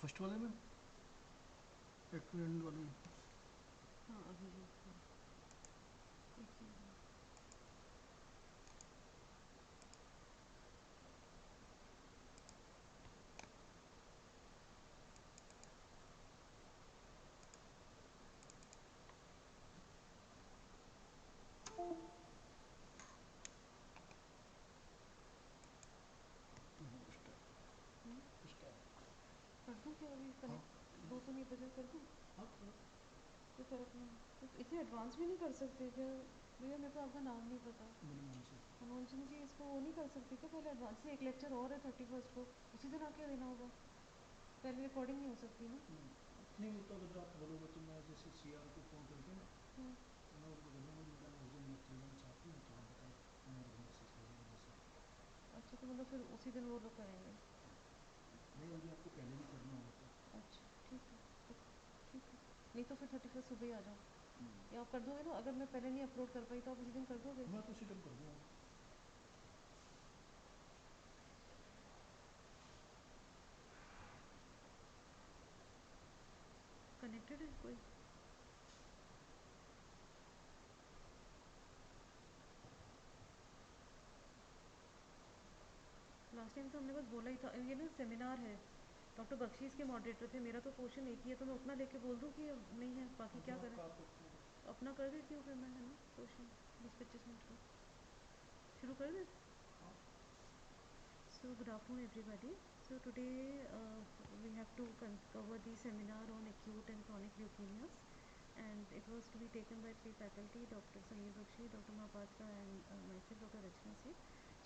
First वाले में equivalent वाले में हाँ अभी भी एक ही है। कर दूँ क्या अभी कनेक्ट 2 तो नहीं बजे कर दूँ कोई फ़र्क नहीं तो इतने एडवांस भी नहीं कर सकते क्या भैया मेरे को आपका नाम नहीं पता मनोरंजन जी इसको वो नहीं कर सकते क्या पहले एडवांस से एक लेक्चर और है 31 को उसी दिन आके देना होगा पहले रिकॉर्डिंग नहीं हो सकती ना नहीं वो तो अगर आप बोलोगे तो मैं जैसे CR को फ़ोन करके ना तो मैं उनको बोलूँगा मेरा मुझे लेक्चर देना चाहती हूँ तो आप बताओ मैं उनको मैसेज कर दूँगा जैसे अच्छा तो मतलब फिर उसी दिन वो लोग करेंगे नहीं अभी आपको पहले भी करना होगा तो अच्छा ठीक है तो ठीक है नहीं तो फिर 31 सुबह ही आ जाओ या आप कर दोगे ना अगर मैं पहले नहीं अपलोड कर पाई तो आप उसी दिन कर दोगे मैं तो उसी टाइम कर दूँगा कनेक्टेड है कोई लास्ट टाइम तो हमने बस बोला ही था ये ना सेमिनार है डॉक्टर बख्शी इसके मॉडरेटर थे मेरा तो पोर्शन एक ही है तो मैं उतना लेके बोल दूँ कि नहीं है बाकी क्या करें अपना कर देती हूँ फिर मैं है ना पोर्शन 20-25 मिनट का शुरू कर दें So good afternoon everybody. So today we have to cover the seminar on acute and chronic leukemias and it was to be taken by 3 faculty Dr. Sameer Bakshi, Dr. Mahapatra and myself Dr. Rachna C.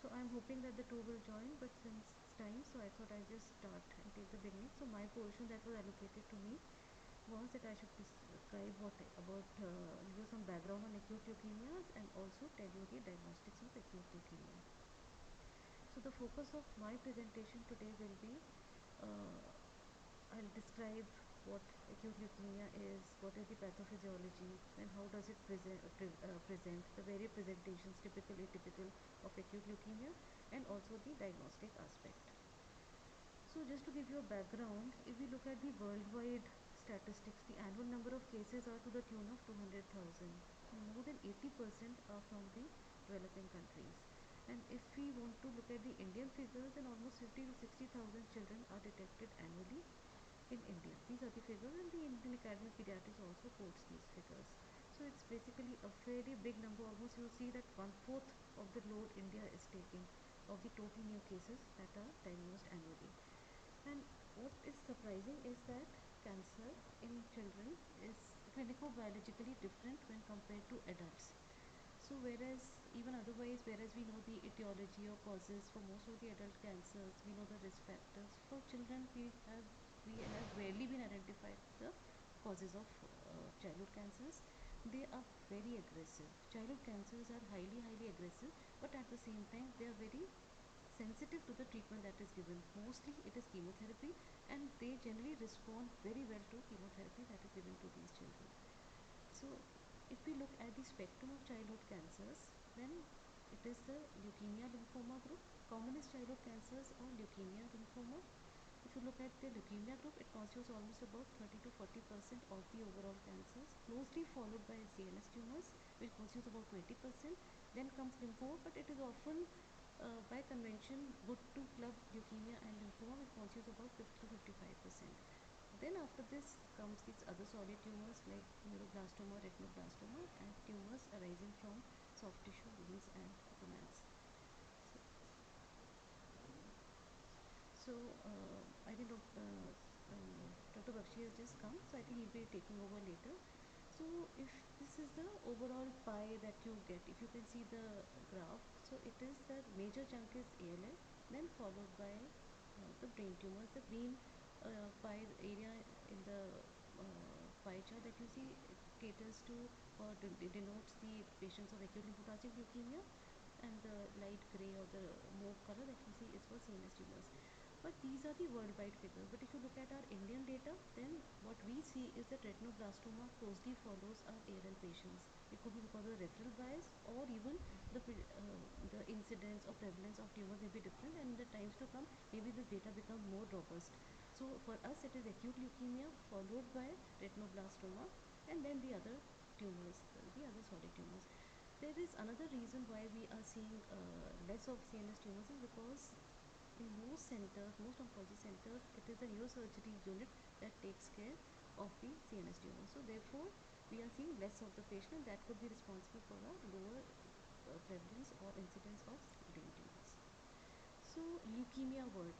So I am hoping that the two will join but since it's time so I thought I'll just start and take the beginning. So my portion that was allocated to me was that I should describe give you some background on acute leukemias and also tell you the diagnostics of acute leukemia. So the focus of my presentation today will be I'll describe what acute leukemia is, what is the pathophysiology, and how does it present, the various presentations, typical, atypical of acute leukemia, and also the diagnostic aspect. So just to give you a background, if we look at the worldwide statistics, the annual number of cases are to the tune of 200,000. More than 80% are from the developing countries. And if we want to look at the Indian figures, then almost 50 to 60,000 children are detected annually in India. These are the figures and the Indian Academy of Pediatrics also quotes these figures. So it's basically a very big number, almost you see that 1/4 of the load India is taking of the total new cases that are diagnosed annually. And what is surprising is that cancer in children is clinico-biologically different when compared to adults. So whereas even otherwise, whereas we know the etiology or causes for most of the adult cancers, we know the risk factors. For children, we have rarely been identified the causes of childhood cancers. They are very aggressive. Childhood cancers are highly aggressive, but at the same time, they are very sensitive to the treatment that is given. Mostly it is chemotherapy and they generally respond very well to chemotherapy that is given to these children. So if we look at the spectrum of childhood cancers, then it is the leukemia lymphoma group. Commonest childhood cancers are leukemia lymphoma. If you look at the leukemia group, it constitutes almost about 30 to 40% of the overall cancers, closely followed by CNS tumors, which constitutes about 20%. Then comes lymphoma, but it is often by convention good to club leukemia and lymphoma, which constitutes about 50 to 55%. Then after this comes these other solid tumors like neuroblastoma, retinoblastoma, and tumors arising from soft tissue, veins, and gonads. So I think Dr. Bakshi has just come, so I think he'll be taking over later. So if this is the overall pie that you get, if you can see the graph, so it is the major chunk is ALL, then followed by the brain tumors. The green pie area in the pie chart that you see, it caters to or denotes the patients of acute lymphoblastic leukemia, and the light grey or the mauve color that you see is for CNS tumors. But these are the worldwide figures. But if you look at our Indian data, then what we see is that retinoblastoma closely follows our ALL patients. It could be because of the referral bias, or even the incidence or prevalence of tumors may be different, and in the times to come, maybe this data becomes more robust. So So for us it is acute leukemia followed by retinoblastoma and then the other tumors, the other solid tumors. There is another reason why we are seeing less of CNS tumors is because in most centers, most oncology centers, it is the neurosurgery unit that takes care of the CNS tumor. So therefore, we are seeing less of the patient, and that could be responsible for a lower prevalence or incidence of brain tumors. So leukemia word.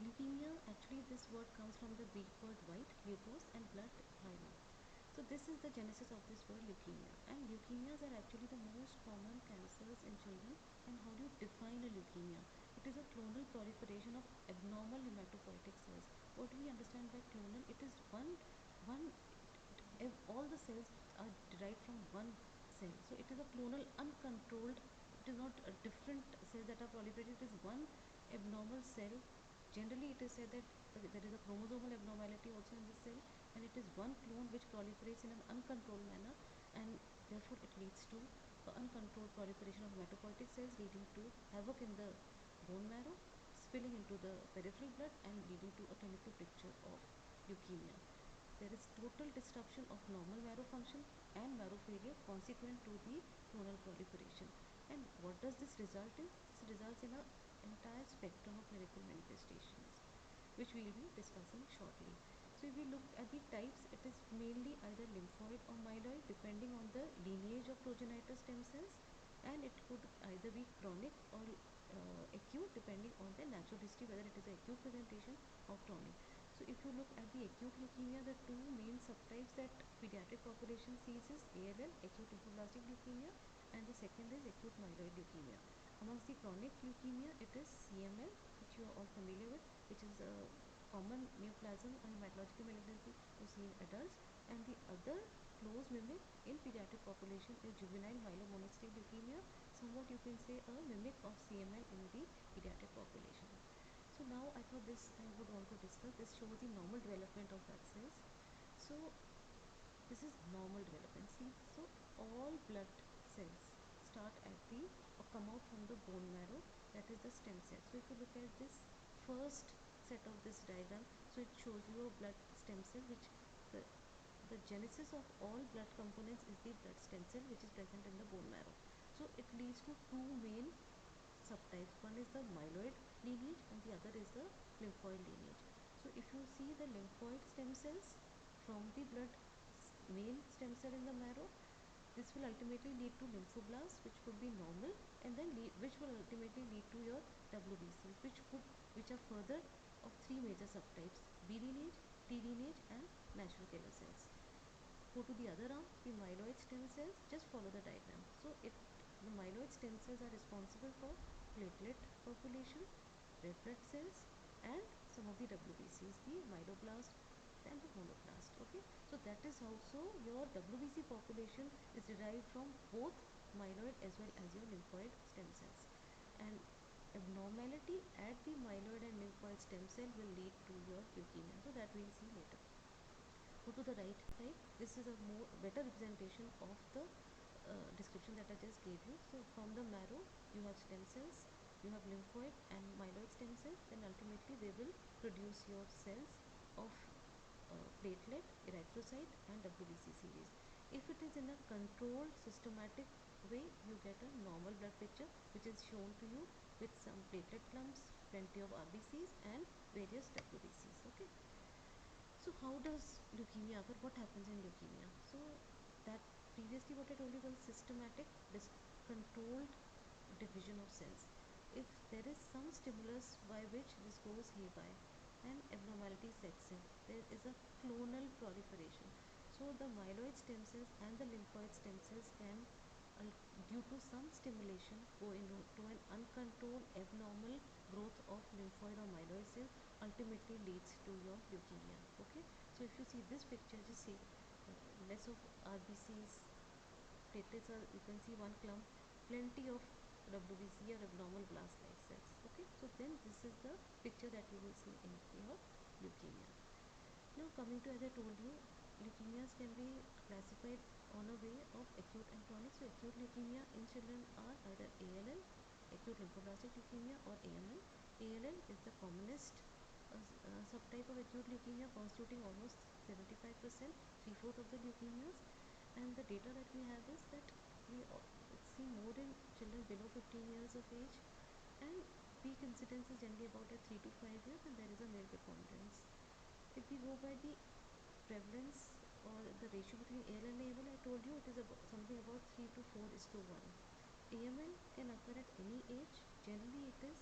Leukemia, actually this word comes from the Greek word white, leukos, and blood, myelin. So this is the genesis of this word leukemia. And leukemias are actually the most common cancers in children. And how do you define a leukemia? It is a clonal proliferation of abnormal hematopoietic cells. What do we understand by clonal? It is all the cells are derived from one cell. So it is a clonal, uncontrolled. It is not a different cells that are proliferated. It is one abnormal cell. Generally, it is said that there is a chromosomal abnormality also in the cell, and it is one clone which proliferates in an uncontrolled manner, and therefore it leads to uncontrolled proliferation of hematopoietic cells, leading to havoc in the bone marrow, spilling into the peripheral blood, and leading to a clinical picture of leukemia. There is total disruption of normal marrow function and marrow failure consequent to the clonal proliferation. And what does this result in? This results in an entire spectrum of clinical manifestations, which we will be discussing shortly. So if we look at the types, it is mainly either lymphoid or myeloid depending on the lineage of progenitor stem cells, and it could either be chronic or acute depending on the natural history, whether it is an acute presentation or chronic. So if you look at the acute leukemia, the two main subtypes that pediatric population sees is ALL, acute lymphoblastic leukemia, and the second is acute myeloid leukemia. Amongst the chronic leukemia, it is CML, which you are all familiar with, which is a common neoplasm or hematological malignancy you see in adults, and the other close mimic in pediatric population is juvenile myelomonocytic leukemia, somewhat you can say a mimic of CML in the pediatric population. So now I thought this I would want to discuss. This shows the normal development of blood cells. So this is normal development. See, so all blood cells start at the or come out from the bone marrow, that is the stem cell. So if you look at this first set of this diagram, so it shows you a blood stem cell, which the genesis of all blood components is the blood stem cell, which is present in the bone marrow. So it leads to two main subtypes. One is the myeloid lineage and the other is the lymphoid lineage. So if you see the lymphoid stem cells from the blood main stem cell in the marrow, this will ultimately lead to lymphoblasts, which could be normal, and then which will ultimately lead to your WBCs, which are further of three major subtypes: B lineage, T lineage, and natural killer cells. Go to the other arm, the myeloid stem cells. Just follow the diagram. So the myeloid stem cells are responsible for platelet population, red blood cells, and some of the WBCs, the myeloblast and the monoblast. Okay, so that is also your WBC population is derived from both myeloid as well as your lymphoid stem cells. And abnormality at the myeloid and lymphoid stem cell will lead to your leukemia. So that we'll see later. Go to the right side. This is a better representation of the description that I just gave you. So from the marrow, you have stem cells, you have lymphoid and myeloid stem cells, then ultimately they will produce your cells of platelet, erythrocyte, and WBC series. If it is in a controlled, systematic way, you get a normal blood picture, which is shown to you with some platelet clumps, plenty of RBCs, and various WBCs. Okay. So how does leukemia occur? What happens in leukemia? So that previously what I told you was systematic, controlled division of cells. If there is some stimulus by which this goes haywire and abnormality sets in, there is a clonal proliferation. So the myeloid stem cells and the lymphoid stem cells can, due to some stimulation, go into an uncontrolled abnormal growth of lymphoid or myeloid cell, ultimately leads to your leukemia. Okay, so if you see this picture, just see less of RBCs, platelets are, you can see one clump, plenty of WBC or abnormal blast-like cells. Okay, so then this is the picture that you will see in your leukemia. Now coming to, as I told you, leukemias can be classified on a way of acute and chronic. So acute leukemia in children are either ALL, acute lymphoblastic leukemia, or AML. ALL is the commonest a subtype of acute leukemia constituting almost 75%, three-fourths of the leukemias. And the data that we have is that we see more in children below 15 years of age, and peak incidence is generally about at 3 to 5 years, and there is a male preponderance. If we go by the prevalence or the ratio between AL and AML, I told you it is about something about 3 to 4 is to 1. AML can occur at any age. Generally, it is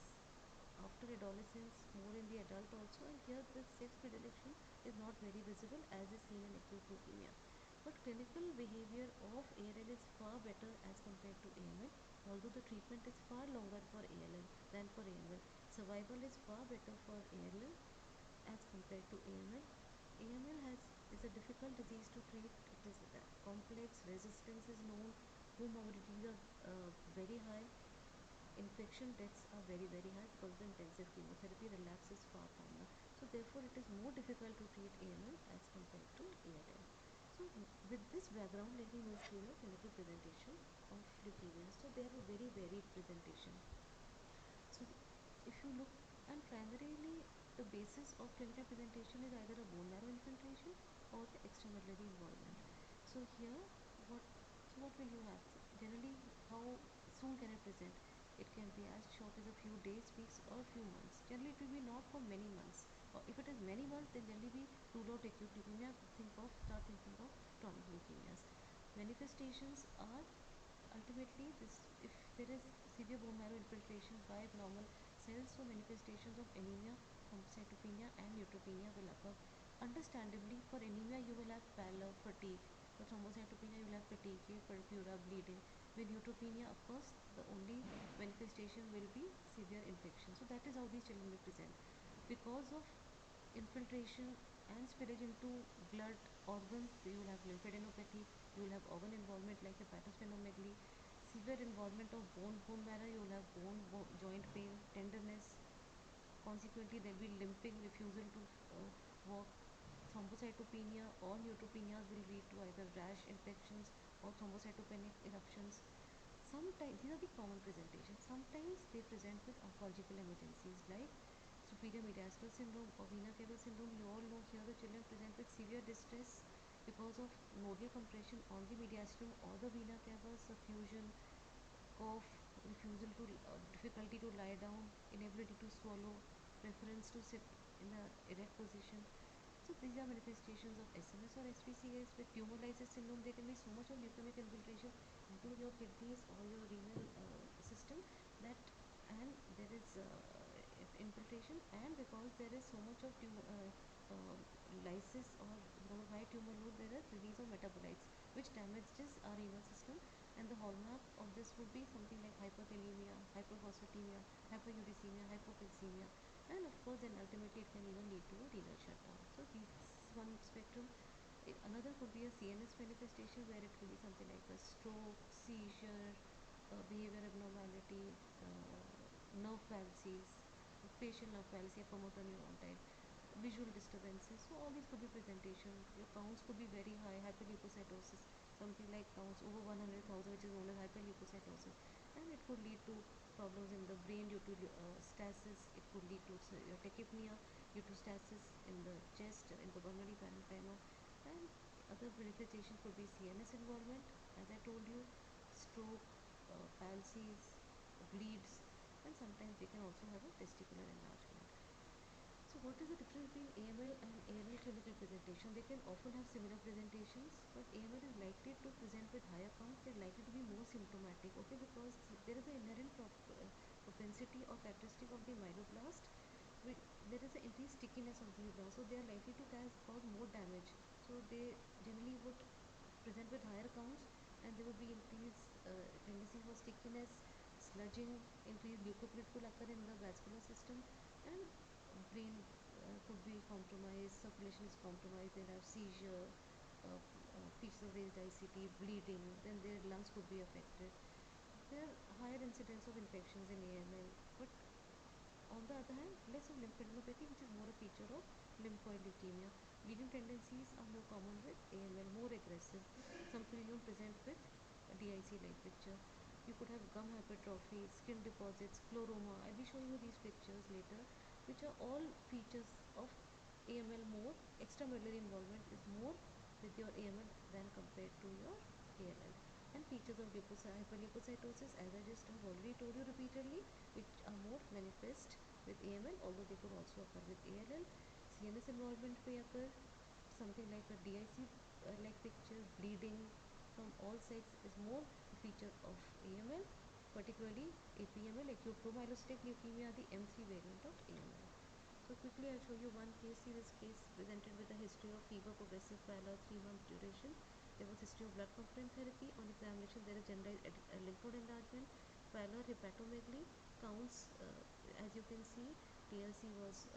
after adolescence, more in the adult also, and here the sex predilection is not very visible as is seen in acute leukemia. But clinical behavior of ALL is far better as compared to AML, although the treatment is far longer for ALL than for AML. Survival is far better for ALL as compared to AML. AML is a difficult disease to treat. It is complex, resistance is known, comorbidities are very high, infection deaths are very high because of the intensive chemotherapy. Relapse is far common. So therefore it is more difficult to treat AML as compared to ALL. So with this background, let me move to the clinical presentation of leukemia. So they have a very varied presentation. So if you look, and primarily the basis of clinical presentation is either a bone marrow infiltration or the extramedullary involvement. So here what will you have? Generally, how soon can it present? It can be as short as a few days, weeks, or a few months. Generally, it will be not for many months. Or if it is many months, then generally we rule out acute leukemia. Start thinking of chronic leukemias. Manifestations are ultimately this: if there is severe bone marrow infiltration by abnormal cells, so manifestations of anemia, thrombocytopenia, and neutropenia will occur. Understandably, for anemia you will have pallor, fatigue. For thrombocytopenia you will have fatigue, purpura, bleeding. With neutropenia, of course, the only manifestation will be severe infection. So that is how these children will present. Because of infiltration and spillage into blood organs, you will have lymphadenopathy, you will have organ involvement like hepatosplenomegaly, severe involvement of bone marrow, you will have joint pain, tenderness. Consequently, there will be limping, refusal to walk. Thrombocytopenia or neutropenia will lead to either rash infections or thrombocytopenic eruptions. Sometimes, these are the common presentations. Sometimes they present with oncological emergencies like superior mediastinal syndrome or vena cava syndrome. You all know here the children present with severe distress because of nodal compression on the mediastinum or the vena cava, suffusion, cough, refusal to difficulty to lie down, inability to swallow, preference to sit in a erect position. So these are manifestations of SMS or SPCS. With tumor lysis syndrome, there can be so much of leukemic infiltration into your kidneys or your renal system that, and there is infiltration, and because there is so much of lysis or because of high tumor load, there is release of metabolites which damages our renal system, and the hallmark of this would be something like hyperkalemia, hyperphosphatemia, hyperuricemia, hypocalcemia, and of course then ultimately it can even lead to a renal shutdown. So this one spectrum. Another could be a CNS manifestation where it could be something like a stroke, seizure, behavior abnormality, nerve palsies, facial nerve palsy, promoter neuron type, visual disturbances. So all these could be presentation. Your counts could be very high, hyperleukocytosis, something like counts over 100,000, which is known as hyperleukocytosis, and it could lead to problems in the brain due to stasis. It could lead to tachypnea due to stasis in the chest, in the pulmonary parenchyma, and other manifestations could be CNS involvement, as I told you, stroke, palsies, bleeds, and sometimes they can also have a testicular enlargement. So what is the difference between AML and ALL clinical presentation? They can often have similar presentations, but AML is likely to present with higher counts. They're likely to be more symptomatic, okay, because there is an inherent propensity or characteristic of the myeloblast. There is an increased stickiness of these blasts, so they are likely to cause more damage. So they generally would present with higher counts, and there would be increased tendency for stickiness, sludging, increased leukopenia will occur in the vascular system, and brain could be compromised, circulation is compromised, they'll have seizure, features of raised ICT, bleeding, then their lungs could be affected. There are higher incidence of infections in AML, but on the other hand, less of lymphadenopathy, which is more a feature of lymphoid leukemia. Bleeding tendencies are more common with AML, more aggressive. Some could even present with a DIC-like picture. You could have gum hypertrophy, skin deposits, scleroma. I'll be showing you these pictures later. which are all features of AML more. Extramedullary involvement is more with your AML than compared to your ALL. And features of hyperleukocytosis, as I just have already told you repeatedly, which are more manifest with AML, although they could also occur with ALL. CNS involvement may occur, something like a DIC like picture, bleeding from all sides is more a feature of AML, particularly APML, acute promyelocytic leukemia, the M3 variant of AML. So quickly I'll show you one case. See, this case presented with a history of fever, progressive pallor, 3-month duration. There was history of blood component therapy. On examination, there is generalized lymph node enlargement, pallor, hepatomegaly, counts, as you can see, TLC was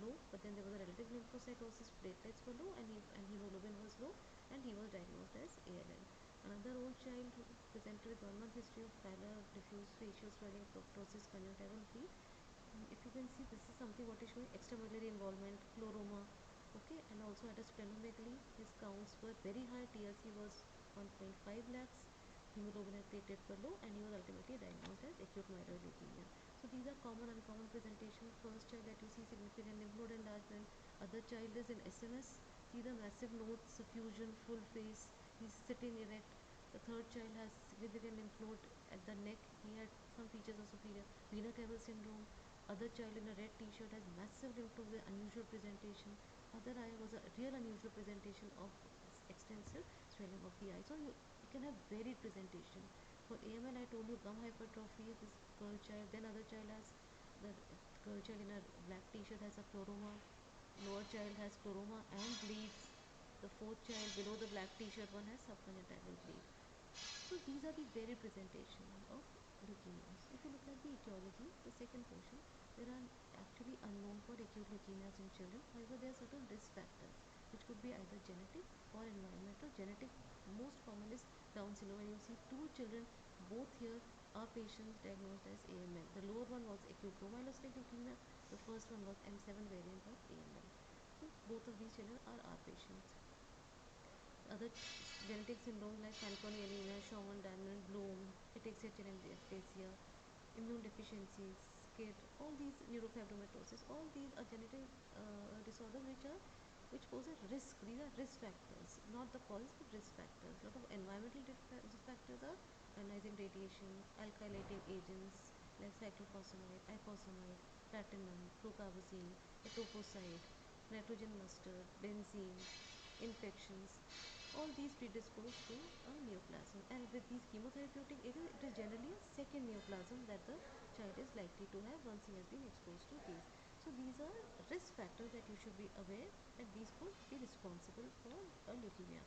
low, but then there was a relative lymphocytosis, platelets were low, and hemoglobin was low, and he was diagnosed as ALL. Another old child who presented with 1-month history of pallor, diffuse facial swelling, proptosis, conjunctival bleed. If you can see, this is something what is showing extramedullary involvement, chloroma, okay, and also had a splenomegaly. His counts were very high. TLC was 1.5 lakhs, hemoglobin and platelets were low, and he was ultimately diagnosed as acute myeloid leukemia. So these are common uncommon presentation. First child that you see significant lymph node enlargement. Other child is in SMS. See the massive nodes, suffusion, full face. He's sitting erect. The third child has significant lymph node at the neck. He had some features of superior vena cava syndrome. Other child in a red t-shirt has massive lymph node with unusual presentation. Other eye was a real unusual presentation of extensive swelling of the eye. So you can have varied presentation. For AML, I told you gum hypertrophy, this girl child. Then other child has, the girl child in a black t-shirt has a chloroma. Lower child has chloroma and bleeds. The fourth child below the black t-shirt one has subconjunctival bleed. So these are the varied presentation of leukemias. If you look at the etiology, the second portion, there are actually unknown for acute leukemias in children. However, there are certain risk factors which could be either genetic or environmental. Genetic, most common is Down syndrome, and you see two children, both here are patients diagnosed as AML. The lower one was acute promyelocytic leukemia. The first one was M7 variant of AML. So both of these children are our patients. Other genetic syndromes like Fanconi anemia, Schaumann-Diamond, Bloom, petechia ectasia, immune deficiencies, SCID, all these neurofibromatosis, all these are genetic disorders which pose a risk. These are risk factors, not the causes but risk factors. A lot of environmental risk factors are ionizing radiation, alkylating agents like cyclophosphamide, ifosfamide, platinum, procarbazine, etoposide, nitrogen mustard, benzene, infections. All these predispose to a neoplasm, and with these chemotherapeutic agents, it is generally a second neoplasm that the child is likely to have once he has been exposed to these. So these are risk factors that you should be aware that these could be responsible for a leukemia.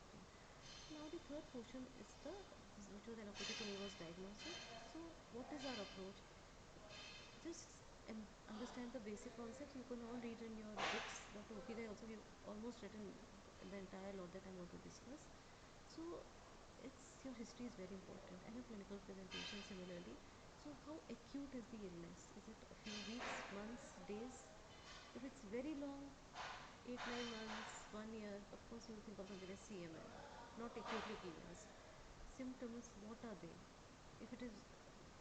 Now the third portion is which was allopathic universe diagnosis. So what is our approach? Just understand the basic concepts. You can all read in your books. Dr. Okidai also have almost written the entire lot that I'm going to discuss. So your history is very important, and your clinical presentation similarly. So how acute is the illness? Is it a few weeks, months, days? If it's very long, 8, 9 months, 1 year, of course you think of something as CML, not acute leukemias. Symptoms, what are they? If it is,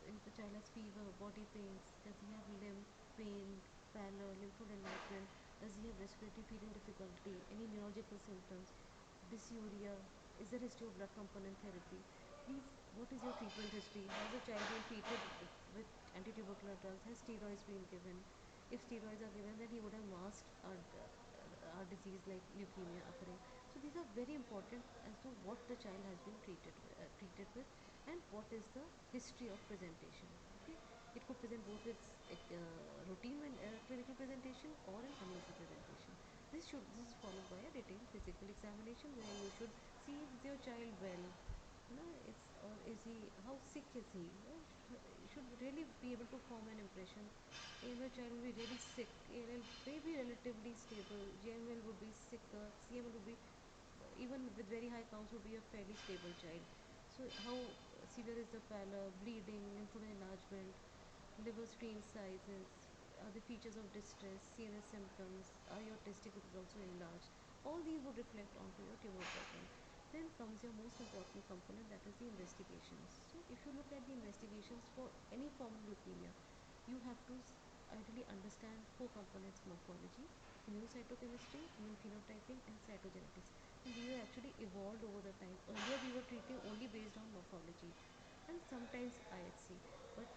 if the child has fever, body pains, does he have limb pain, pallor, lymph node enlargement, does he have respiratory feeding difficulty, any neurological symptoms, dysuria, is there history of blood component therapy? These, what is your treatment history? Has the child been treated with antitubercular drugs? Has steroids been given? If steroids are given, then he would have masked our disease like leukemia occurring. So these are very important as to what the child has been treated with, and what is the history of presentation. Okay, it could present both with routine clinical presentation or an unusual presentation. This is followed by a detailed physical examination where you should see, is your child well, or is he, how sick is he? You should really be able to form an impression. AML child will be really sick, ALL may be relatively stable, GML would be sicker, CML would be, even with very high counts, would be a fairly stable child. So how severe is the pallor, bleeding, lymph node enlargement, liver screen sizes, are the features of distress, CNS symptoms, are your testicles also enlarged? All these would reflect onto your tumor burden. Then comes your most important component, that is the investigations. So if you look at the investigations for any form of leukemia, you have to ideally understand four components: morphology, immunocytochemistry, immune phenotyping, and cytogenetics. And these are actually evolved over the time. Earlier we were treating only based on morphology and sometimes IHC, but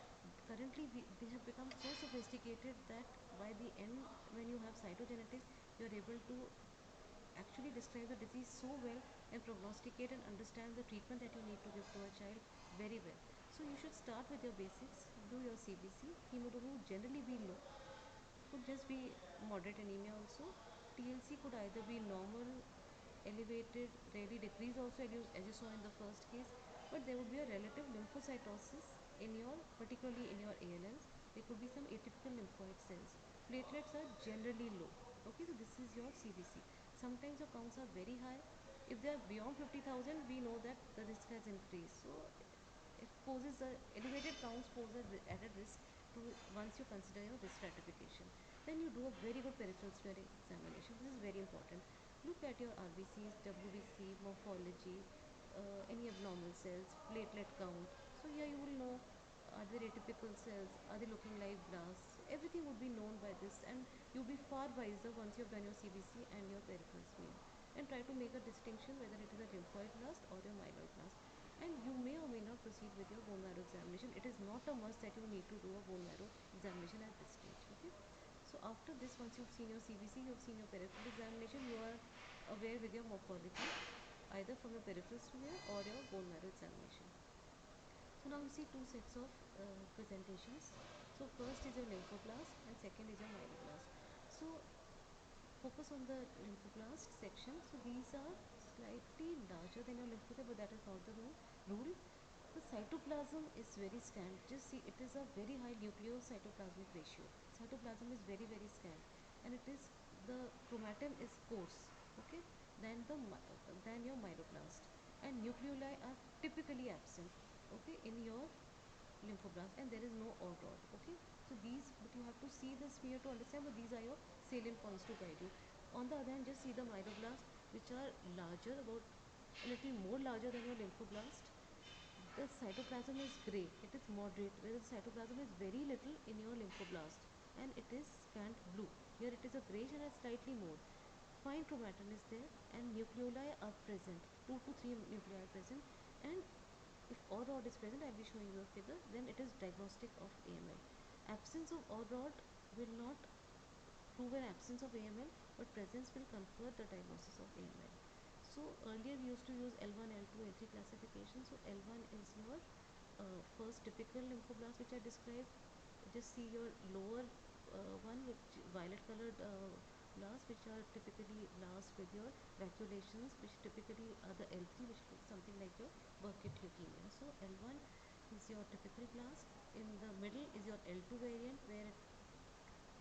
currently they have become so sophisticated that by the end, when you have cytogenetics, you are able to actually describe the disease so well and prognosticate and understand the treatment that you need to give to a child very well. So you should start with your basics, do your CBC. Hemoglobin would generally be low, could just be moderate anemia also. TLC could either be normal, elevated, rarely decreased also, as you saw in the first case, but there would be a relative lymphocytosis in your, particularly in your ALLs. There could be some atypical lymphoid cells. Platelets are generally low. Okay, so this is your CBC. Sometimes your counts are very high. If they are beyond 50,000, we know that the risk has increased. So it poses a elevated counts pose a added risk to once you consider your risk stratification. Then you do a very good peripheral smear examination. This is very important. Look at your RBCs, WBC, morphology, any abnormal cells, platelet count. So here you will know, are there atypical cells, are they looking like blasts. Everything would be known by this, and you'll be far wiser once you've done your CBC and your peripheral smear. And try to make a distinction whether it is a lymphoid blast or your myeloid blast. And you may or may not proceed with your bone marrow examination. It is not a must that you need to do a bone marrow examination at this stage. Okay. So after this, once you've seen your CBC, you've seen your peripheral examination, you are aware with your morphology, either from your peripheral smear or your bone marrow examination. So now you see two sets of presentations. So first is your lymphoblast and second is your myeloblast. So focus on the lymphoblast section. So these are slightly larger than your lymphocyte, but that is not the rule. The cytoplasm is very scant. Just see, it is a very high nucleocytoplasmic ratio. Cytoplasm is very very scant, and it is, the chromatin is coarse, okay, than the than your myeloblast, and nucleoli are typically absent, okay, in your lymphoblast, and there is no all rod. Okay, so these, but you have to see the smear to understand, but these are your salient points to guide you. On the other hand, just see the myeloblast, which are larger, about a little more larger than your lymphoblast. The cytoplasm is grey, it is moderate, whereas the cytoplasm is very little in your lymphoblast, and it is scant blue. Here it is a greyish and slightly more. Fine chromatin is there, and nucleoli are present, 2 to 3 nuclei are present, and if all rod is present, I will be showing you a figure, then it is diagnostic of AML. Absence of all rod will not prove an absence of AML, but presence will confer the diagnosis of AML. So earlier we used to use L1, L2, L3 classification. So L1 is your first typical lymphoblast which I described. Just see your lower one with violet colored blasts, which are typically blasts with your vacuolations, which typically are the L3, which looks something like your Burkitt leukemia. So L1 is your typical blast. In the middle is your L2 variant, where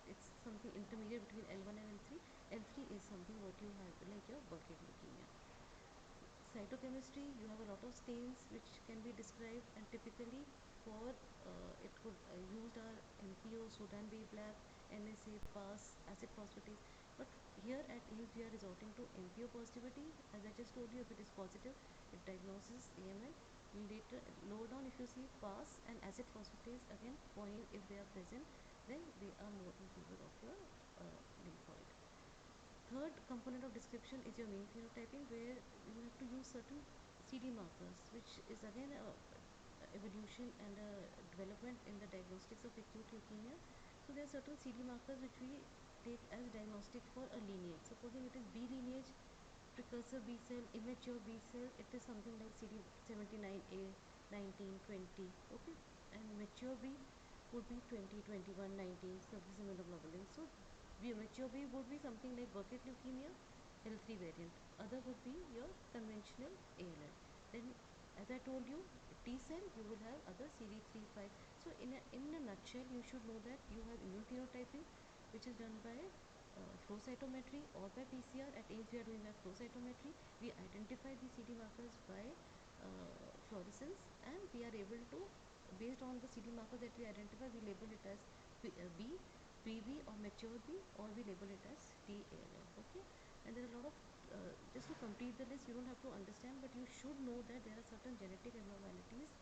it's something intermediate between L1 and L3. L3 is something what you have like your Burkitt leukemia. Cytochemistry, you have a lot of stains which can be described, and typically for it could used are MPO, Sudan Bay black, NSA, PAS, acid phosphatase. But here at AIMS we are resorting to MPO positivity. As I just told you, if it is positive, it diagnoses AML. Later, lower down, if you see PAS and acid phosphatase, again point, if they are present, then they are more in favor of your lymphoid. Third component of description is your immune phenotyping, where you have to use certain CD markers, which is again a evolution and a development in the diagnostics of acute leukemia. So there are certain CD markers which we take as diagnostic for a lineage. Supposing it is B lineage, precursor B cell, immature B cell, it is something like CD79A, 19, 20, okay, and mature B would be 20, 21, 19, surface immunoglobulin. So mature B would be something like Burkitt leukemia, L3 variant. Other would be your conventional ALL. Then, as I told you, T cell, you will have other CD3, 5. So in a nutshell, you should know that you have immune phenotyping, which is done by flow cytometry or by PCR. At AIMS we are doing by flow cytometry. We identify the CD markers by fluorescence, and we are able to, based on the CD marker that we identify, we label it as B, PB, or mature B, or we label it as TALL. Okay, and there are a lot of just to complete the list, you don't have to understand, but you should know that there are certain genetic abnormalities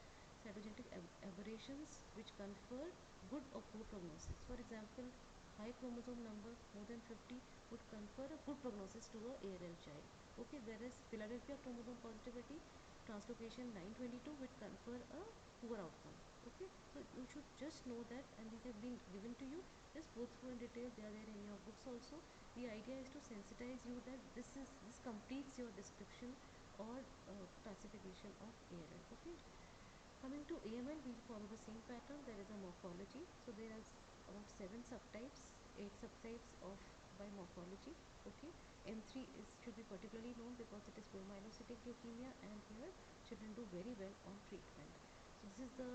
cytogenetic aberrations which confer good or poor prognosis. For example, high chromosome number more than 50 would confer a good prognosis to a ALL child. Okay, whereas Philadelphia chromosome positivity translocation 922 would confer a poor outcome. Okay, so you should just know that, and these have been given to you. Just go through in detail. They are there in your books also. The idea is to sensitize you that this completes your description or classification of ALL. Okay. Coming to AML, we follow the same pattern. There is a morphology. So there are about 7 subtypes, 8 subtypes of by morphology. Okay, M3 should be particularly known because it is promyelocytic leukemia, and here children do very well on treatment. So this is the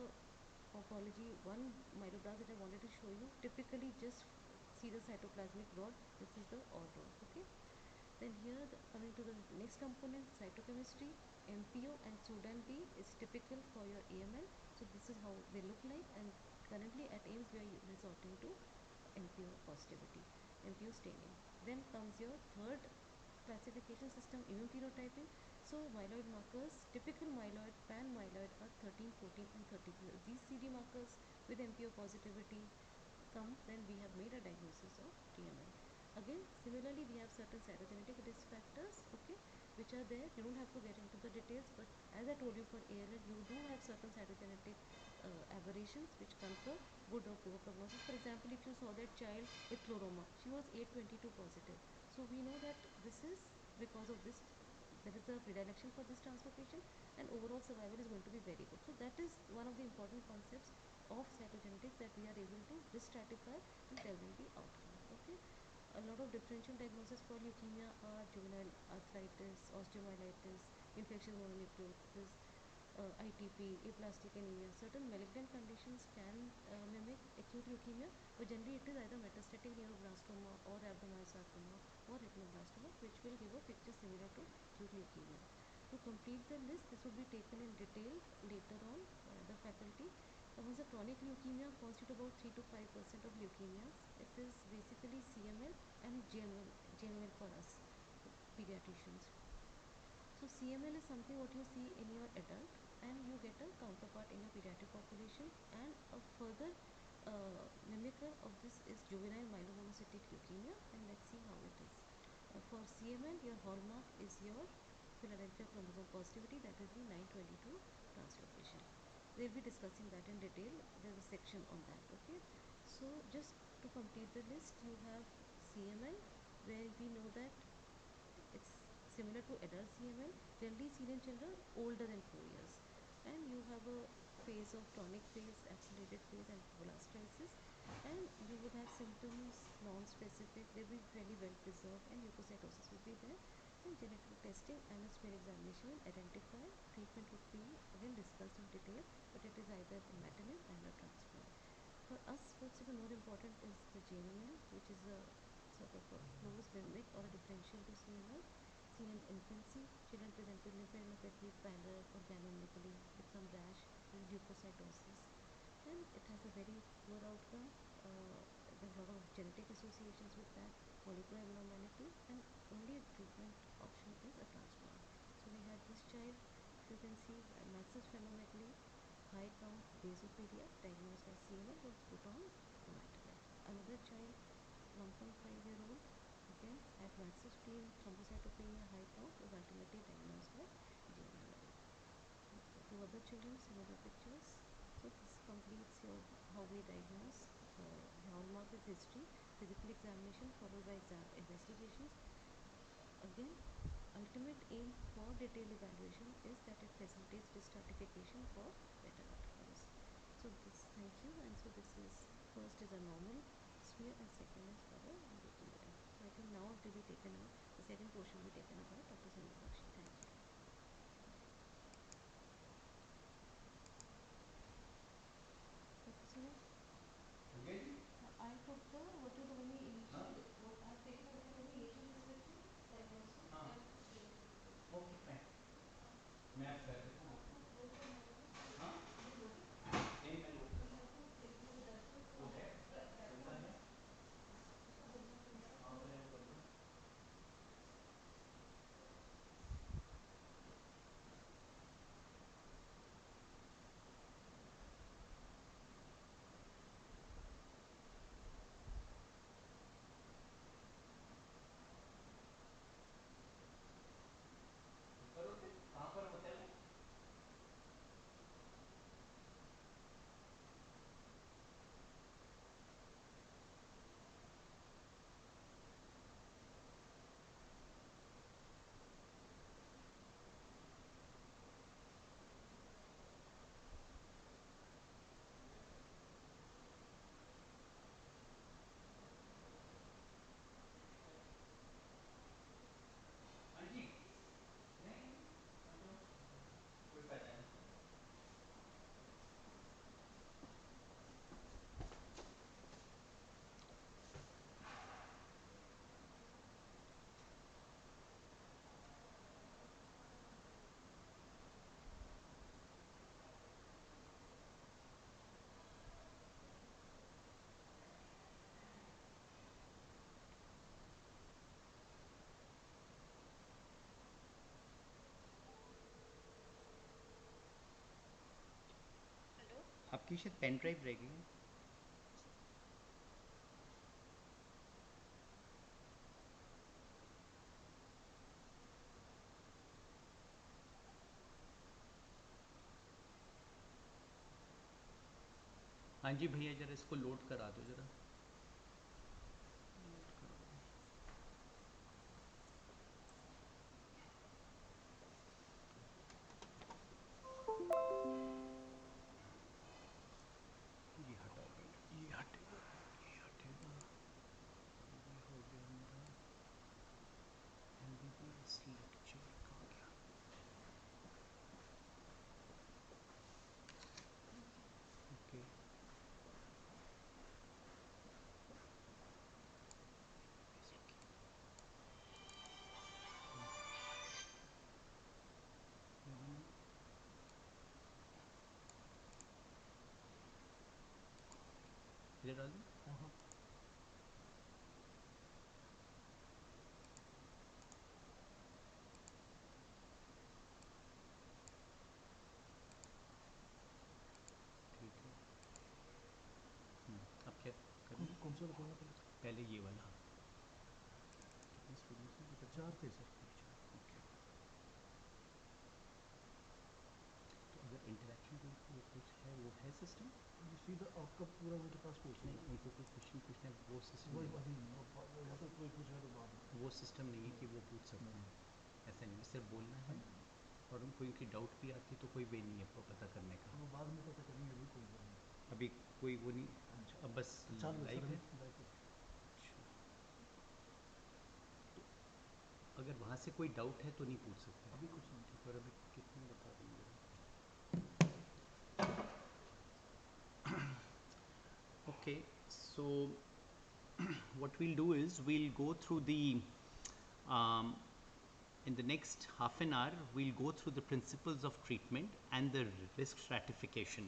morphology. One myeloblast that I wanted to show you. Typically, just see the cytoplasmic rod. This is the order. Okay. Then here, coming to the next component, cytochemistry, MPO and Sudan B is typical for your AML. So this is how they look like, and currently at AIMS we are resorting to MPO positivity, MPO staining. Then comes your third classification system, immunophenotyping. So myeloid markers, typical myeloid, pan-myeloid are 13, 14 and 33. These CD markers with MPO positivity come, then we have made a diagnosis of GML. Again, similarly, we have certain cytogenetic risk factors, okay, which are there. You don't have to get into the details, but as I told you for ALL, you do have certain cytogenetic aberrations which confer good or poor prognosis. For example, if you saw that child with chloroma, she was 822 positive. So we know that this is because of this, there is a predilection for this translocation, and overall survival is going to be very good. So that is one of the important concepts of cytogenetics, that we are able to risk stratify and tell them the outcome. Okay. A lot of differential diagnoses for leukemia are juvenile arthritis, osteomyelitis, infectious mononucleosis, ITP, aplastic anemia. Certain malignant conditions can mimic acute leukemia, but generally it is either metastatic neuroblastoma or rhabdomyosarcoma or retinoblastoma, which will give a picture similar to acute leukemia. To complete the list, this will be taken in detail later on by other faculty. Once a chronic leukemia constitutes about 3 to 5% of leukemias, it is basically CML and GML for us, pediatricians. So CML is something what you see in your adult, and you get a counterpart in your pediatric population, and a further mimicker of this is juvenile myelomonocytic leukemia, and let's see how it is. For CML, your hallmark is your Philadelphia chromosome positivity, that is the 922 translocation. We'll be discussing that in detail. There's a section on that. Okay. So just to complete the list, you have CML, where we know that it's similar to adult CML, generally seen in children older than 4 years. And you have a phase of chronic phase, accelerated phase, and blast crisis. And you would have symptoms non-specific, they'll be fairly well preserved, and leukocytosis will be there. And genetic testing and a smear examination will identify. Treatment would be again discussed in detail, but it is either imatinib and a transplant. For us, what's even more important is the JML, which is a sort of a close mimic or a differential to CML. Seen in infancy, children present with lymphadenopathy, pallor, organomegaly with some rash, and leukocytosis, and it has a very poor outcome. There's a lot of genetic associations with that, molecular abnormality, and only treatment option is a transplant. So we had this child, if you can see, massive sphenomegaly, high count, basopedia, diagnosed as CML, was put on imatinib. Another child, 1.5-year-old, again had massive spleen, thrombocytopenia, high count, was ultimately diagnosed as GML. Two other children, similar pictures. So this completes your how we diagnose. The hallmark is history, physical examination followed by investigations. Again, ultimate aim for detailed evaluation is that it facilitates stratification for better outcomes. So this, thank you. And so this is, first is a normal smear, and second is for a leukemia. So I think now it will be taken up, the second portion will be taken up by Dr. Sunil Bakshi. Thank you. Dr. Sunil? I took the, what you told me initially, what I have taken, what you told me initial description, diagnosis, and treatment. Okay, fine. मैं fair देखो हाँ नहीं मैं लोग वो है चलता है हाँ फिर वो कर दो आपकी शायद पेन ड्राइव रह गई है। हाँ जी भैया, जरा इसको लोड करा दो जरा। ये हटा देंगे, ये हटेगा, ये हटेगा। ये हो गया मेरा MBBS लेक्चर कहाँ गया? ओके, इधर डाल दूँ? ठीक है। अब क्या करूँ? कौन सा खोलना पड़ेगा? पहले ये वाला। स्टूडेंट्स में 4 थे सर। ओके, तो अगर इंटरेक्शन को कुछ है, वो है सिस्टम? सीधा आपका पूरा मेरे पास पूछ नहीं, नहीं, उनको कोई क्वेश्चन पूछना है, वो सिस्टम वही नहीं, अभी नहीं, वो तो कोई पूछा तो बाद में। वो सिस्टम नहीं है कि वो पूछ सकते हैं। ऐसा नहीं, सिर्फ बोलना है। और उनको उनकी डाउट भी आती तो कोई वे नहीं है पता करने का। वो बाद में पता करेंगे, अभी कोई बात नहीं। अभी कोई वो नहीं, अब बस चालू लाइव है। सर, लाइव है। अगर वहाँ से कोई डाउट है तो नहीं पूछ सकते अभी कुछ नहीं। ठीक है। और अभी कितने बता देंगे? Okay, so what we'll do is we'll go through the in the next half an hour we'll go through the principles of treatment and the risk stratification.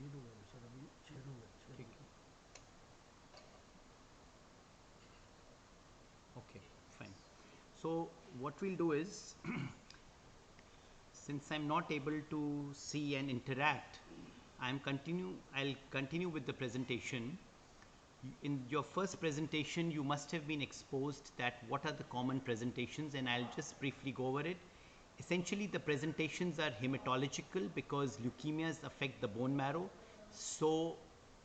ये लोग हैं सर, अभी 6 लोग हैं, 6 ठीक लोग। है, okay, fine. So what we'll do is since I'm not able to see and interact, I'll continue with the presentation. In your first presentation, you must have been exposed that what are the common presentations, and I'll just briefly go over it. Essentially, the presentations are hematological because leukemias affect the bone marrow. So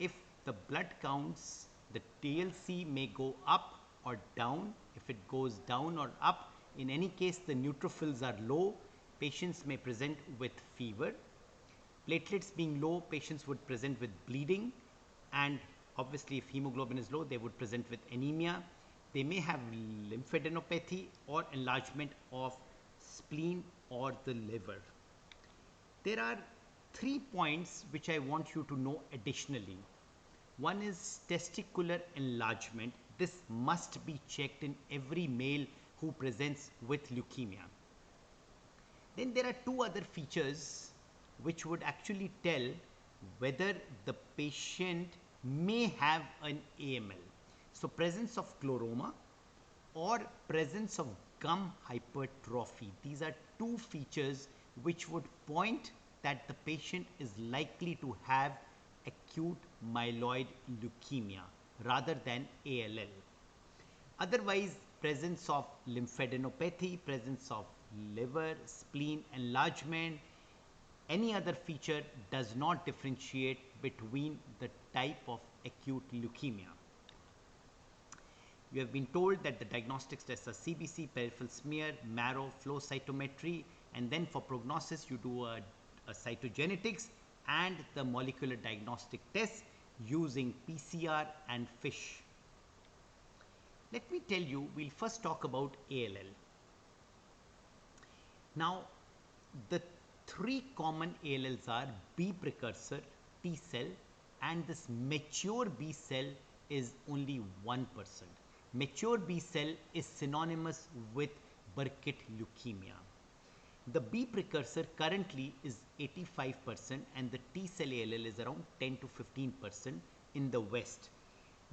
if the blood counts, the TLC may go up or down. If it goes down or up, in any case, the neutrophils are low. Patients may present with fever. Platelets being low, patients would present with bleeding, and obviously if hemoglobin is low, they would present with anemia. They may have lymphadenopathy or enlargement of spleen or the liver. There are 3 points which I want you to know additionally. One is testicular enlargement. This must be checked in every male who presents with leukemia. Then there are 2 other features which would actually tell whether the patient may have an AML. So presence of chloroma or presence of gum hypertrophy. These are 2 features which would point that the patient is likely to have acute myeloid leukemia rather than ALL. Otherwise, presence of lymphadenopathy, presence of liver, spleen enlargement, any other feature does not differentiate between the type of acute leukemia. You have been told that the diagnostic tests are CBC, peripheral smear, marrow, flow cytometry, and then for prognosis you do a cytogenetics and the molecular diagnostic tests using PCR and FISH. Let me tell you, we'll first talk about ALL. Now, the 3 common ALLs are B precursor, T cell, and this mature B cell is only 1%. Mature B cell is synonymous with Burkitt leukemia. The B precursor currently is 85% and the T cell ALL is around 10 to 15% in the West.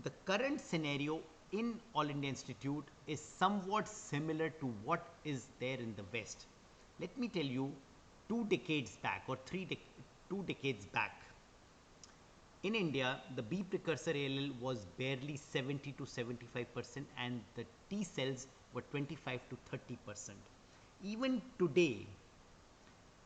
The current scenario in All India Institute is somewhat similar to what is there in the West. Let me tell you 2 decades back or 2 decades back, in India, the B precursor ALL was barely 70 to 75% and the T cells were 25 to 30%. Even today,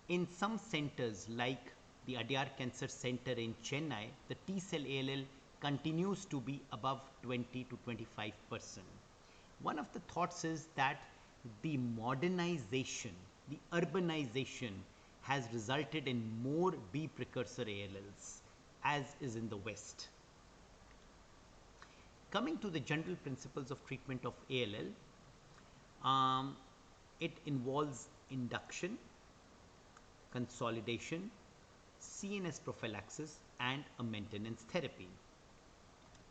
in some centers like the Adyar Cancer Center in Chennai, the T cell ALL continues to be above 20 to 25%. One of the thoughts is that the modernization, the urbanization has resulted in more B precursor ALLs, as is in the West. Coming to the general principles of treatment of ALL, it involves induction, consolidation, CNS prophylaxis, and a maintenance therapy.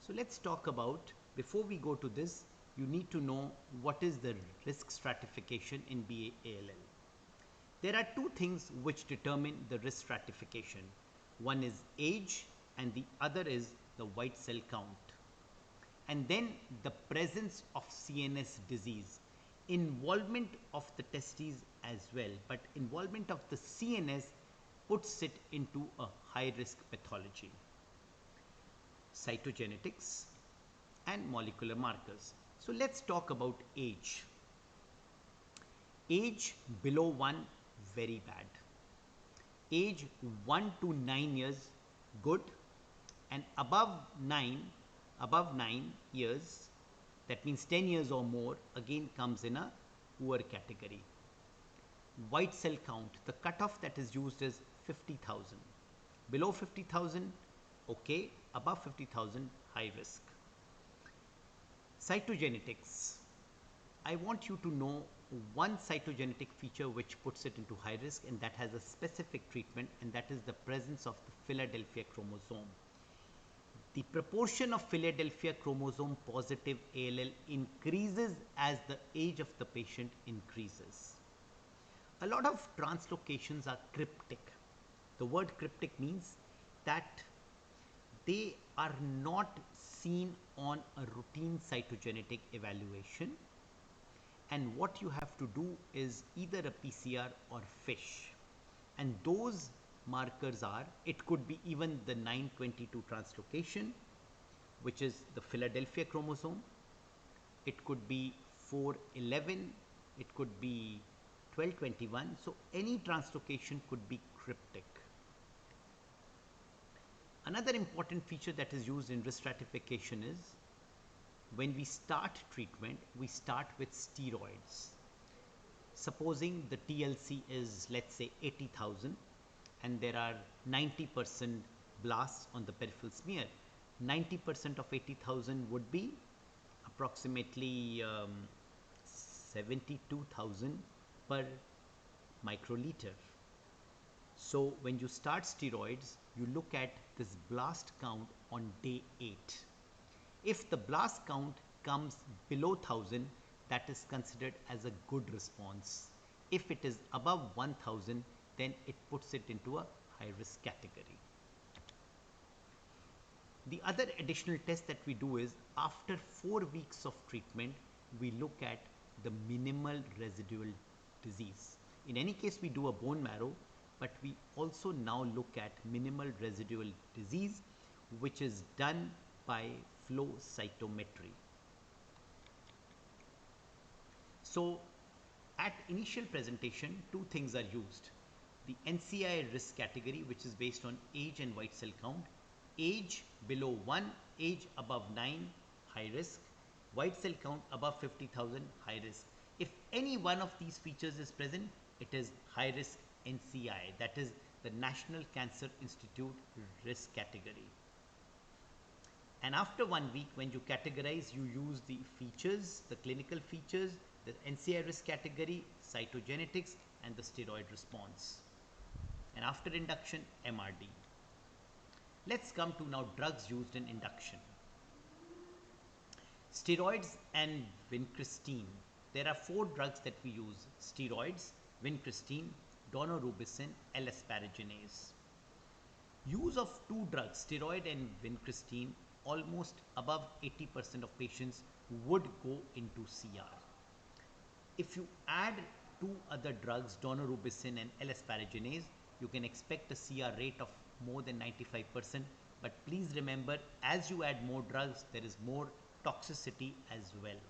So let's talk about, before we go to this, you need to know what is the risk stratification in BALL. There are two things which determine the risk stratification. One is age and the other is the white cell count. And then the presence of CNS disease, involvement of the testes as well, but involvement of the CNS puts it into a high risk pathology. Cytogenetics and molecular markers. So let's talk about age. Age below 1, very bad. Age 1 to 9 years, good, and above 9 years, that means 10 years or more, again comes in a poor category. White cell count, the cutoff that is used is 50,000. Below 50,000, okay, above 50,000, high risk. Cytogenetics, I want you to know one cytogenetic feature which puts it into high risk, and that has a specific treatment, and that is the presence of the Philadelphia chromosome. The proportion of Philadelphia chromosome positive ALL increases as the age of the patient increases. A lot of translocations are cryptic. The word cryptic means that they are not seen on a routine cytogenetic evaluation, and what you have to do is either a PCR or FISH, and those markers are, it could be even the 922 translocation, which is the Philadelphia chromosome, it could be 411, it could be 1221, so any translocation could be cryptic. Another important feature that is used in risk stratification is, when we start treatment, we start with steroids. Supposing the TLC is, let's say, 80,000 and there are 90% blasts on the peripheral smear, 90% of 80,000 would be approximately 72,000 per microliter. So when you start steroids, you look at this blast count on day 8. If the blast count comes below 1,000, that is considered as a good response. If it is above 1,000, then it puts it into a high risk category. The other additional test that we do is, after 4 weeks of treatment, we look at the minimal residual disease. In any case, we do a bone marrow, but we also now look at minimal residual disease, which is done by flow cytometry. So at initial presentation, two things are used. The NCI risk category, which is based on age and white cell count. Age below 1, age above 9, high risk. White cell count above 50,000, high risk. If any one of these features is present, it is high risk NCI, that is the National Cancer Institute risk category. And after 1 week, when you categorize, you use the features, the clinical features, the NCI risk category, cytogenetics, and the steroid response. And after induction, MRD. Let's come to now drugs used in induction. Steroids and vincristine. There are 4 drugs that we use: steroids, vincristine, daunorubicin, L-asparaginase. Use of 2 drugs, steroid and vincristine, almost above 80% of patients would go into CR. If you add two other drugs, daunorubicin and L-asparaginase, you can expect a CR rate of more than 95%. But please remember, as you add more drugs, there is more toxicity as well.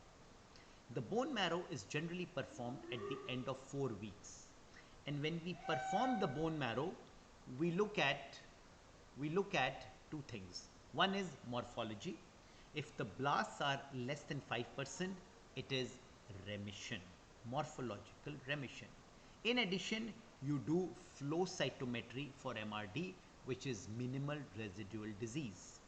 The bone marrow is generally performed at the end of 4 weeks. And when we perform the bone marrow, we look at two things. One is morphology. If the blasts are less than 5%, it is remission, morphological remission. In addition, you do flow cytometry for MRD, which is minimal residual disease.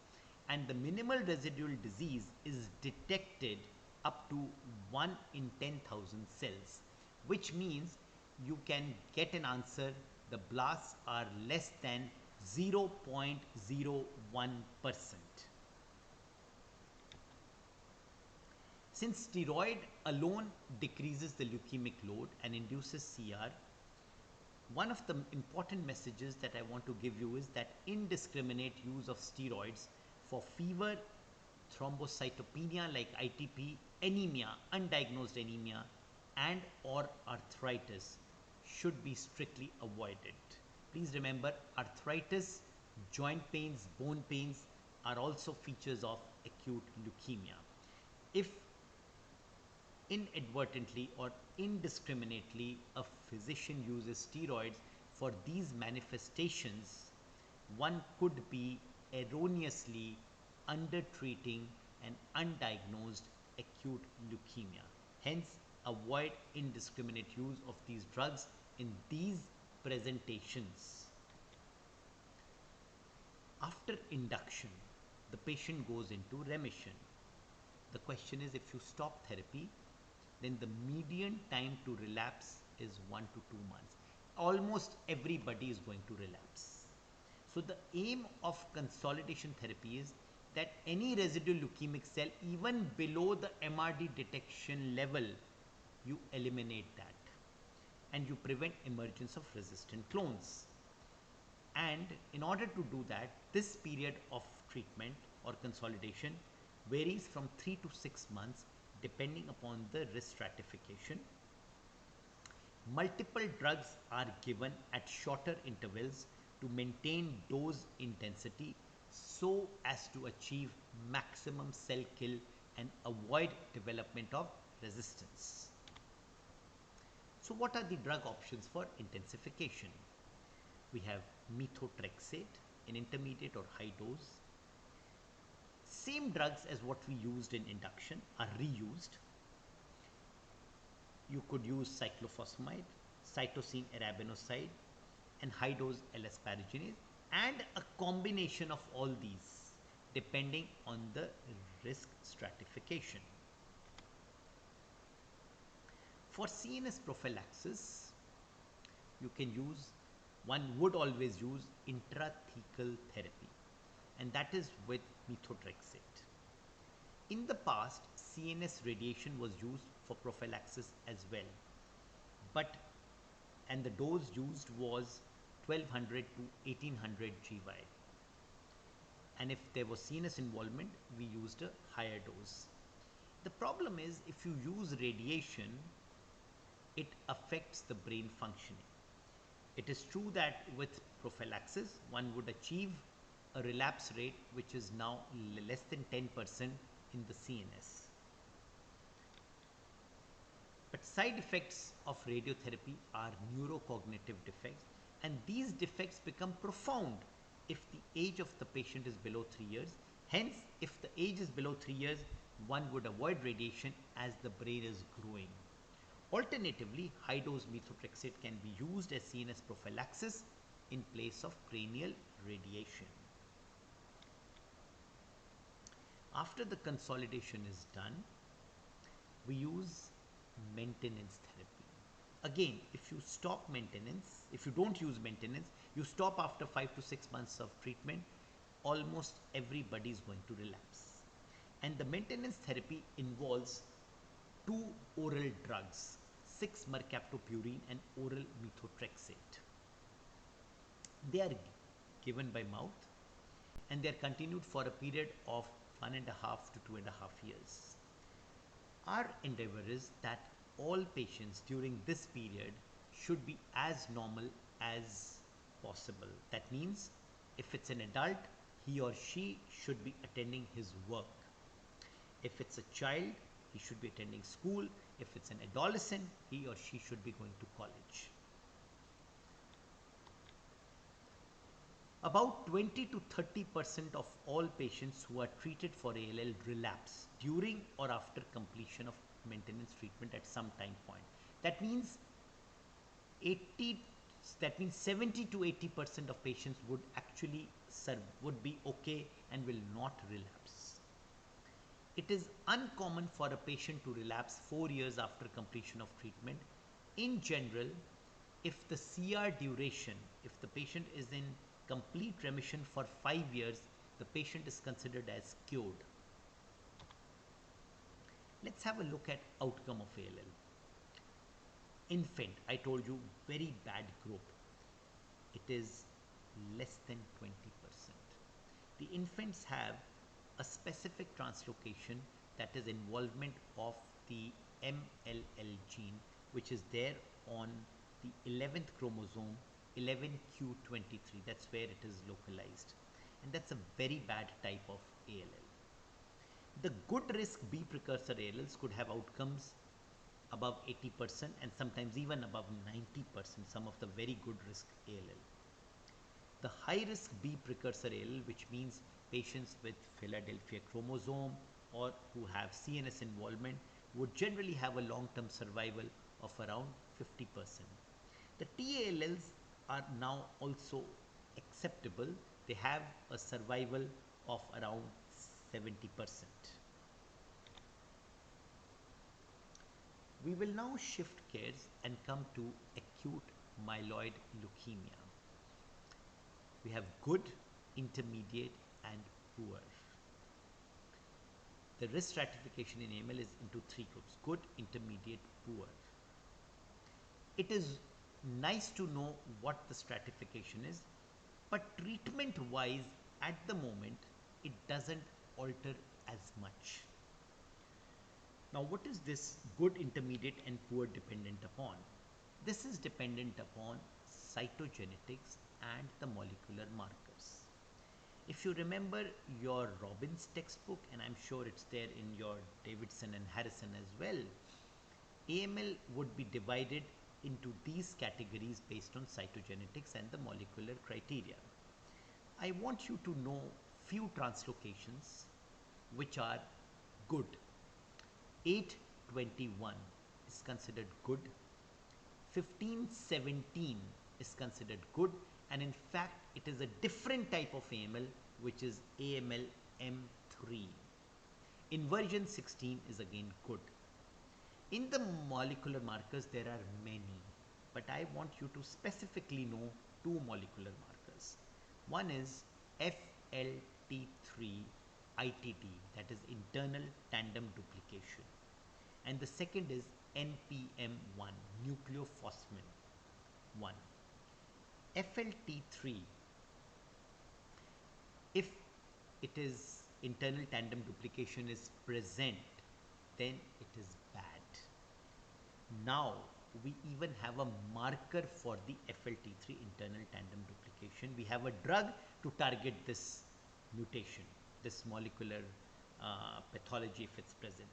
And the minimal residual disease is detected up to 1 in 10,000 cells, which means you can get an answer the blasts are less than 0.01%. Since steroid alone decreases the leukemic load and induces CR, one of the important messages that I want to give you is that indiscriminate use of steroids for fever, thrombocytopenia like ITP, anemia, undiagnosed anemia, and or arthritis should be strictly avoided. Please remember, arthritis, joint pains, bone pains are also features of acute leukemia. If inadvertently or indiscriminately a physician uses steroids for these manifestations, one could be erroneously undertreating an undiagnosed acute leukemia. Hence, avoid indiscriminate use of these drugs in these presentations. After induction, the patient goes into remission. The question is, if you stop therapy, then the median time to relapse is 1 to 2 months. Almost everybody is going to relapse. So the aim of consolidation therapy is that any residual leukemic cell, even below the MRD detection level, you eliminate that and you prevent emergence of resistant clones. And in order to do that, this period of treatment or consolidation varies from 3 to 6 months depending upon the risk stratification. Multiple drugs are given at shorter intervals to maintain dose intensity so as to achieve maximum cell kill and avoid development of resistance. So what are the drug options for intensification? We have methotrexate in intermediate or high dose. Same drugs as what we used in induction are reused. You could use cyclophosphamide, cytosine arabinoside, and high dose L-asparaginase, and a combination of all these depending on the risk stratification. For CNS prophylaxis, one would always use intrathecal therapy, and that is with methotrexate. In the past, CNS radiation was used for prophylaxis as well, and the dose used was 1200 to 1800 GY. And if there was CNS involvement, we used a higher dose. The problem is, if you use radiation, it affects the brain functioning. It is true that with prophylaxis, one would achieve a relapse rate which is now less than 10% in the CNS. But side effects of radiotherapy are neurocognitive defects, and these defects become profound if the age of the patient is below 3 years. Hence, if the age is below 3 years, one would avoid radiation as the brain is growing. Alternatively, high-dose methotrexate can be used as CNS prophylaxis in place of cranial radiation. After the consolidation is done, we use maintenance therapy. Again, if you stop maintenance, if you don't use maintenance, you stop after 5 to 6 months of treatment, almost everybody is going to relapse. And the maintenance therapy involves 2 oral drugs, 6-mercaptopurine and oral methotrexate. They are given by mouth and they are continued for a period of 1.5 to 2.5 years. Our endeavor is that all patients during this period should be as normal as possible. That means if it's an adult, he or she should be attending his work. If it's a child, he should be attending school. If it's an adolescent, he or she should be going to college. About 20 to 30% of all patients who are treated for ALL relapse during or after completion of maintenance treatment at some time point. That means 70 to 80% of patients would actually would be okay and will not relapse. It is uncommon for a patient to relapse 4 years after completion of treatment. In general, if the CR duration, if the patient is in complete remission for 5 years, the patient is considered as cured. Let's have a look at outcome of ALL. Infant, I told you, very bad group. It is less than 20%. The infants have a specific translocation, that is involvement of the MLL gene, which is there on the 11th chromosome, 11q23. That's where it is localized, and that's a very bad type of ALL. The good risk B precursor ALLs could have outcomes above 80% and sometimes even above 90%, some of the very good risk ALL. The high risk B precursor ALL, which means patients with Philadelphia chromosome or who have CNS involvement, would generally have a long-term survival of around 50%. The TALLs are now also acceptable. They have a survival of around 70%. We will now shift gears and come to acute myeloid leukemia. We have good, intermediate and poor. The risk stratification in AML is into 3 groups: good, intermediate, poor. It is nice to know what the stratification is, but treatment wise at the moment it doesn't alter as much. Now, what is this good, intermediate and poor dependent upon? This is dependent upon cytogenetics and the molecular markers. If you remember your Robbins textbook, and I'm sure it's there in your Davidson and Harrison as well, AML would be divided into these categories based on cytogenetics and the molecular criteria. I want you to know few translocations which are good. 821 is considered good, 1517 is considered good, and in fact it is a different type of AML which is AML M3. Inversion 16 is again good. In the molecular markers there are many, but I want you to specifically know 2 molecular markers. One is FLT3 ITD, that is internal tandem duplication, and the second is NPM1, nucleophosphine 1. FLT3, if it is internal tandem duplication is present, then it is bad. Now we even have a marker for the FLT3 internal tandem duplication. We have a drug to target this mutation, this molecular pathology if it's present.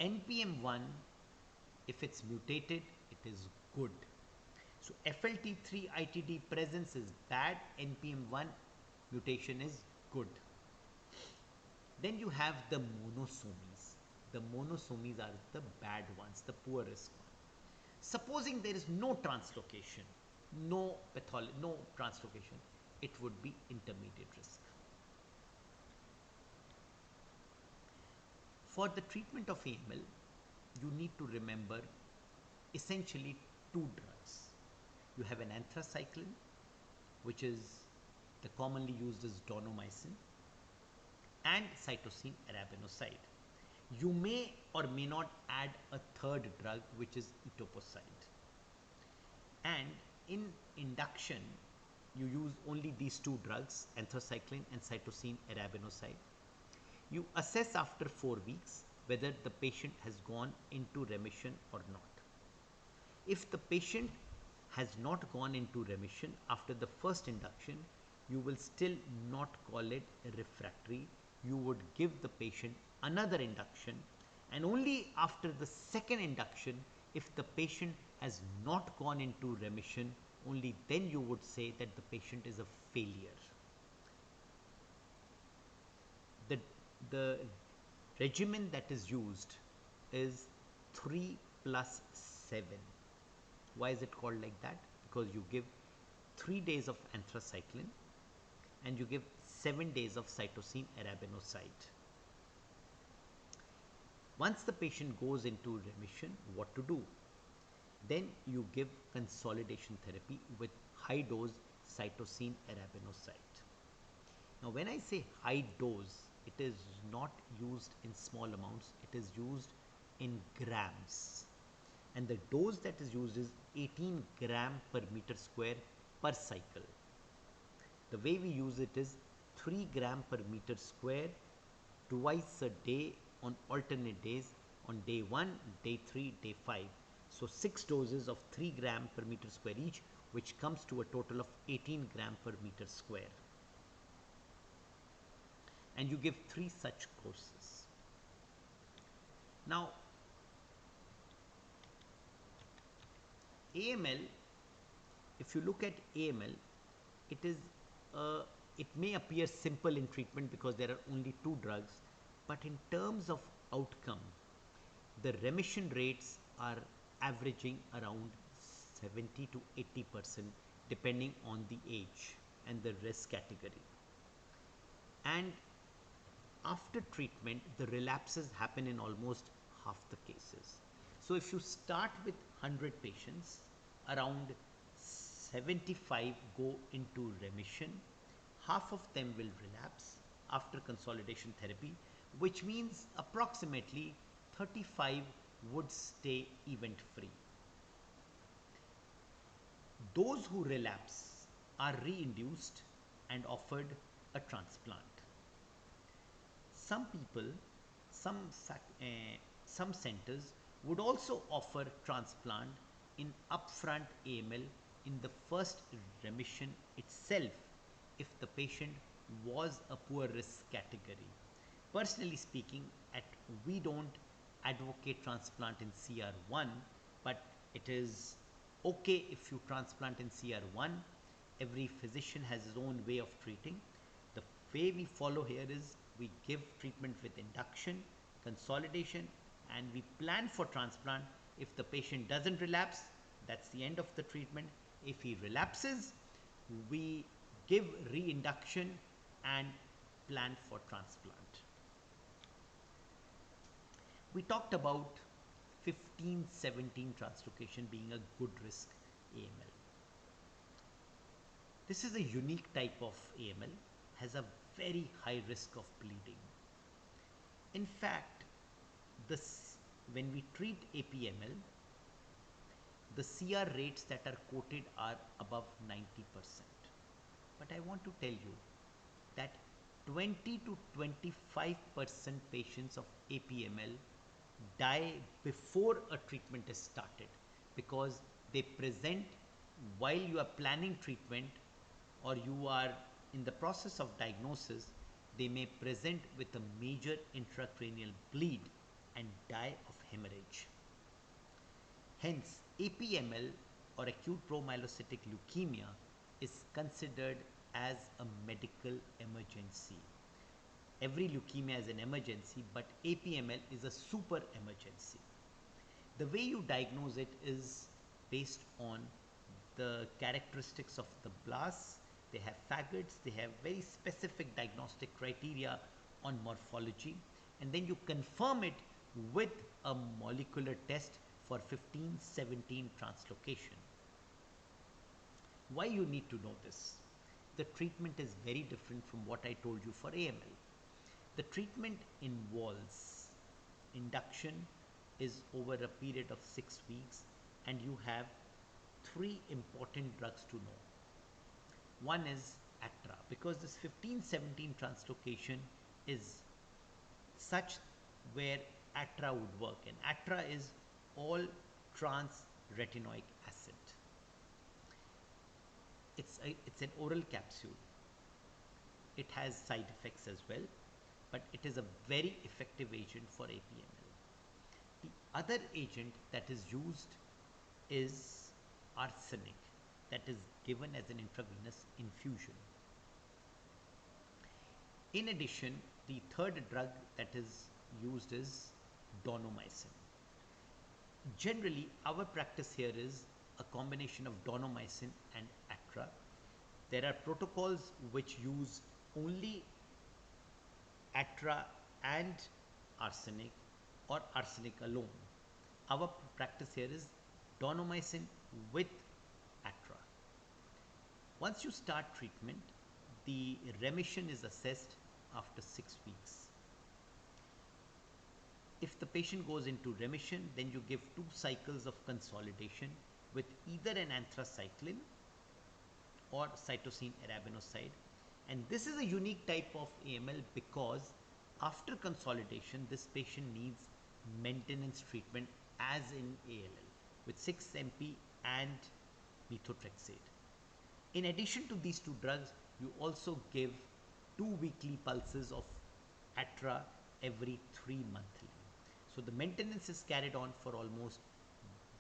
NPM1, if it's mutated, it is good. So FLT3 ITD presence is bad, NPM1 mutation is good. Then you have the monosomies. The monosomies are the bad ones, the poorest one. Supposing there is no translocation, no pathology, no translocation, it would be intermediate risk. For the treatment of AML, you need to remember essentially 2 drugs. You have an anthracycline, which is the commonly used as donomycin, and cytosine arabinoside. You may or may not add a 3rd drug, which is etoposide. And in induction, you use only these 2 drugs, anthracycline and cytosine arabinoside. You assess after 4 weeks. whether the patient has gone into remission or not. If the patient has not gone into remission after the first induction, you will still not call it refractory. You would give the patient another induction, and only after the second induction, if the patient has not gone into remission, only then you would say that the patient is a failure. The regimen that is used is 3 plus 7. Why is it called like that? Because you give 3 days of anthracycline and you give 7 days of cytosine arabinoside. Once the patient goes into remission, what to do? Then you give consolidation therapy with high dose cytosine arabinoside. Now when I say high dose, it is not used in small amounts, it is used in grams. And the dose that is used is 18 gram per meter square per cycle. The way we use it is 3 gram per meter square twice a day on alternate days, on day 1, day 3, day 5. So 6 doses of 3 gram per meter square each, which comes to a total of 18 gram per meter square. And you give 3 such courses. Now, AML, if you look at AML, it may appear simple in treatment because there are only 2 drugs, but in terms of outcome, the remission rates are averaging around 70 to 80% depending on the age and the risk category. And after treatment, the relapses happen in almost half the cases. So if you start with 100 patients, around 75 go into remission, half of them will relapse after consolidation therapy, which means approximately 35 would stay event free. Those who relapse are reinduced and offered a transplant. Some people, some centers would also offer transplant in upfront AML in the first remission itself if the patient was a poor risk category. Personally speaking, we don't advocate transplant in CR1, but it is okay if you transplant in CR1. Every physician has his own way of treating. The way we follow here is we give treatment with induction, consolidation, and we plan for transplant. If the patient doesn't relapse, that's the end of the treatment. If he relapses, we give reinduction and plan for transplant. We talked about 15-17 translocation being a good risk AML. This is a unique type of AML, has a very high risk of bleeding. In fact, when we treat APML, the CR rates that are quoted are above 90%. But I want to tell you that 20 to 25% patients of APML die before a treatment is started because they present while you are planning treatment or you are in the process of diagnosis. They may present with a major intracranial bleed and die of hemorrhage. Hence, APML or acute promyelocytic leukemia is considered as a medical emergency. Every leukemia is an emergency, but APML is a super emergency. The way you diagnose it is based on the characteristics of the blasts. They have phagots, they have very specific diagnostic criteria on morphology, and then you confirm it with a molecular test for 15-17 translocation. Why you need to know this? The treatment is very different from what I told you for AML. The treatment involves induction is over a period of 6 weeks, and you have 3 important drugs to know. One is ATRA, because this 15-17 translocation is such where ATRA would work. And ATRA is all trans retinoic acid. It's an oral capsule. It has side effects as well, but it is a very effective agent for APML. The other agent that is used is arsenic, that is given as an intravenous infusion. In addition, the third drug that is used is donomycin. Generally, our practice here is a combination of donomycin and ATRA. There are protocols which use only ATRA and arsenic, or arsenic alone. Our practice here is donomycin with ATRA. Once you start treatment, the remission is assessed after 6 weeks. If the patient goes into remission, then you give 2 cycles of consolidation with either an anthracycline or cytosine arabinoside. And this is a unique type of AML because after consolidation, this patient needs maintenance treatment as in ALL with 6-MP and methotrexate. In addition to these 2 drugs, you also give 2 weekly pulses of ATRA every 3 monthly. So the maintenance is carried on for almost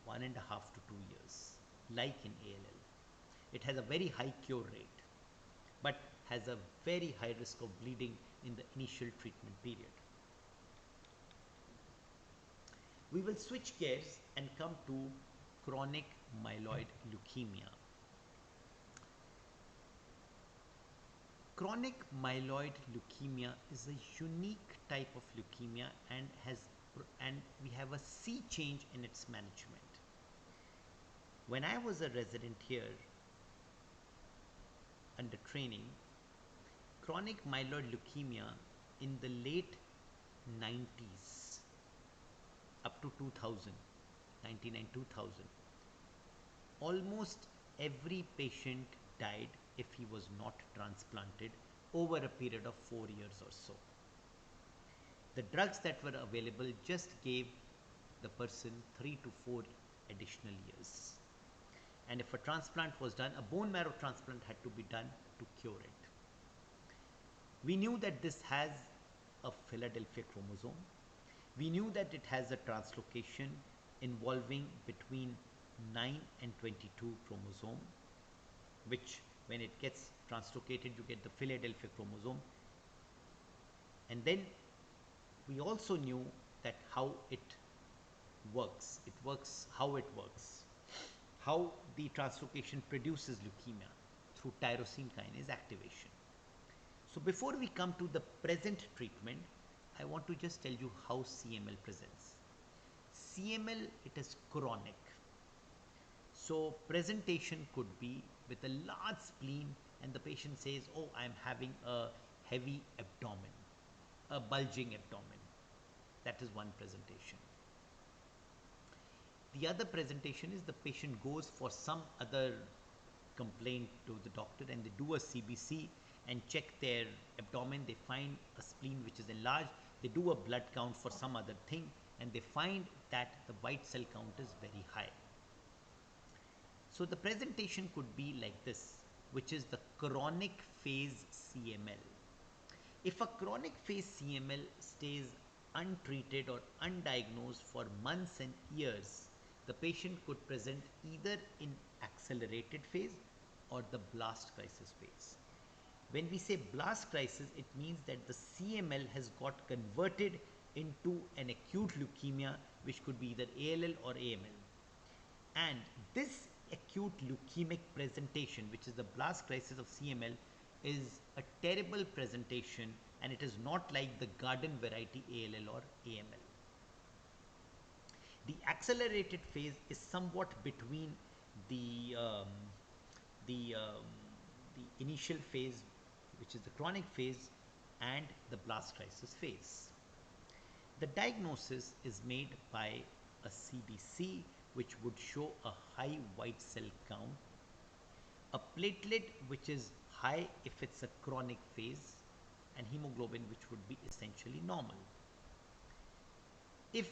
1.5 to 2 years, like in ALL. It has a very high cure rate, but has a very high risk of bleeding in the initial treatment period. We will switch gears and come to chronic myeloid leukemia. Chronic myeloid leukemia is a unique type of leukemia and we have a sea change in its management. When I was a resident here under training, chronic myeloid leukemia in the late 90s up to 2000, 99-2000, almost every patient died if he was not transplanted over a period of 4 years or so. The drugs that were available just gave the person 3 to 4 additional years. And if a transplant was done, a bone marrow transplant had to be done to cure it. We knew that this has a Philadelphia chromosome. We knew that it has a translocation involving between 9 and 22 chromosome, which when it gets translocated, you get the Philadelphia chromosome. And then we also knew that how it works. How the translocation produces leukemia through tyrosine kinase activation. So before we come to the present treatment, I want to just tell you how CML presents. CML, it is chronic. So presentation could be with a large spleen and the patient says, oh, I'm having a heavy abdomen, a bulging abdomen. That is one presentation. The other presentation is the patient goes for some other complaint to the doctor and they do a CBC and check their abdomen. They find a spleen which is enlarged. They do a blood count for some other thing and they find that the white cell count is very high. So the presentation could be like this, which is the chronic phase CML. If a chronic phase CML stays untreated or undiagnosed for months and years, the patient could present either in accelerated phase or the blast crisis phase. When we say blast crisis, it means that the CML has got converted into an acute leukemia, which could be either ALL or AML. And this acute leukemic presentation, which is the blast crisis of CML, is a terrible presentation and it is not like the garden variety ALL or AML. The accelerated phase is somewhat between the initial phase, which is the chronic phase, and the blast crisis phase. The diagnosis is made by a CBC, which would show a high white cell count, a platelet which is high if it's a chronic phase, and hemoglobin which would be essentially normal. if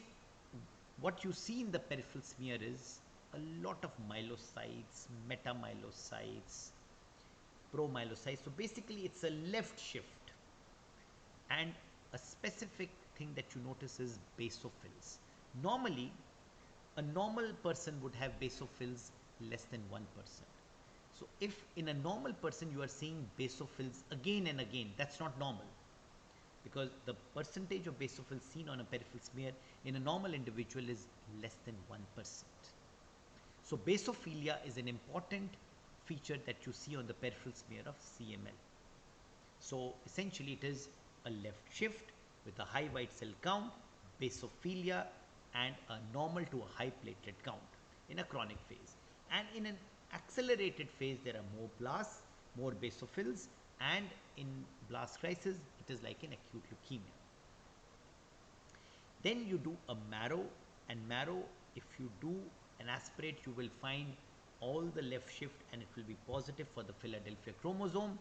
what you see in the peripheral smear is a lot of myelocytes, metamyelocytes, promyelocytes. So basically it's a left shift, and a specific thing that you notice is basophils. Normally a normal person would have basophils less than 1%. So if in a normal person you are seeing basophils again and again, that's not normal, because the percentage of basophils seen on a peripheral smear in a normal individual is less than 1%. So basophilia is an important feature that you see on the peripheral smear of CML. So essentially it is a left shift with a high white cell count, basophilia, and a normal to a high platelet count in a chronic phase. And in an accelerated phase there are more blasts, more basophils, and in blast crisis it is like an acute leukemia. Then you do a marrow, and marrow, if you do an aspirate, you will find all the left shift and it will be positive for the Philadelphia chromosome.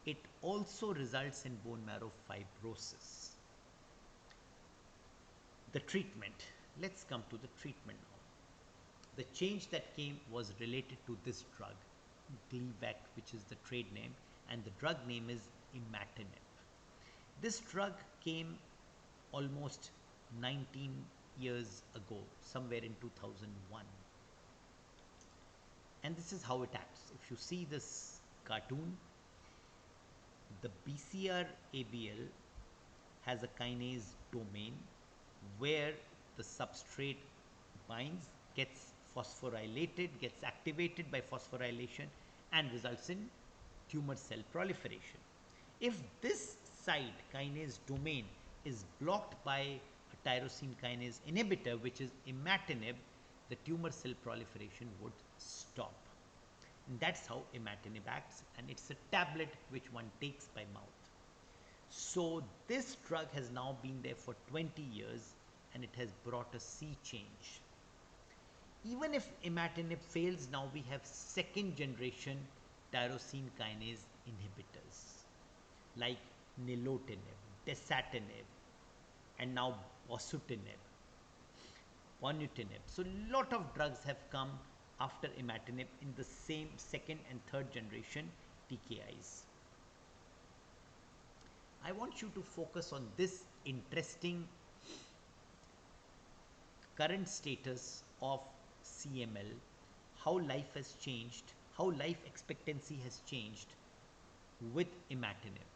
It also results in bone marrow fibrosis. The treatment. Let's come to the treatment now. The change that came was related to this drug, Gleevec, which is the trade name, and the drug name is imatinib. This drug came almost 19 years ago, somewhere in 2001. And this is how it acts. If you see this cartoon, the BCR-ABL has a kinase domain where the substrate binds, gets phosphorylated, gets activated by phosphorylation, and results in tumor cell proliferation. If this site, kinase domain, is blocked by a tyrosine kinase inhibitor, which is imatinib, the tumor cell proliferation would stop. And that's how imatinib acts, and it's a tablet which one takes by mouth. So this drug has now been there for 20 years and it has brought a sea change. Even if imatinib fails, now we have second generation tyrosine kinase inhibitors like nilotinib, dasatinib, and now bosutinib, ponutinib. So lot of drugs have come after imatinib in the same second and third generation TKIs. I want you to focus on this interesting current status of CML, how life has changed, how life expectancy has changed with imatinib.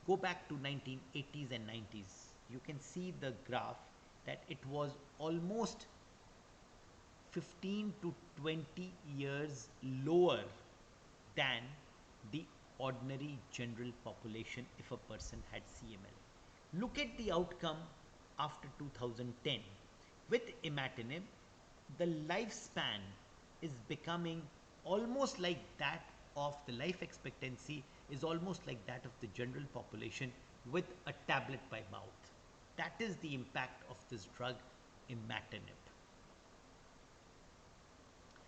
Go back to 1980s and 90s. You can see the graph that it was almost 15 to 20 years lower than the ordinary general population if a person had CML. Look at the outcome after 2010. With imatinib, the lifespan is becoming almost like that of the life expectancy is almost like that of the general population with a tablet by mouth. That is the impact of this drug imatinib.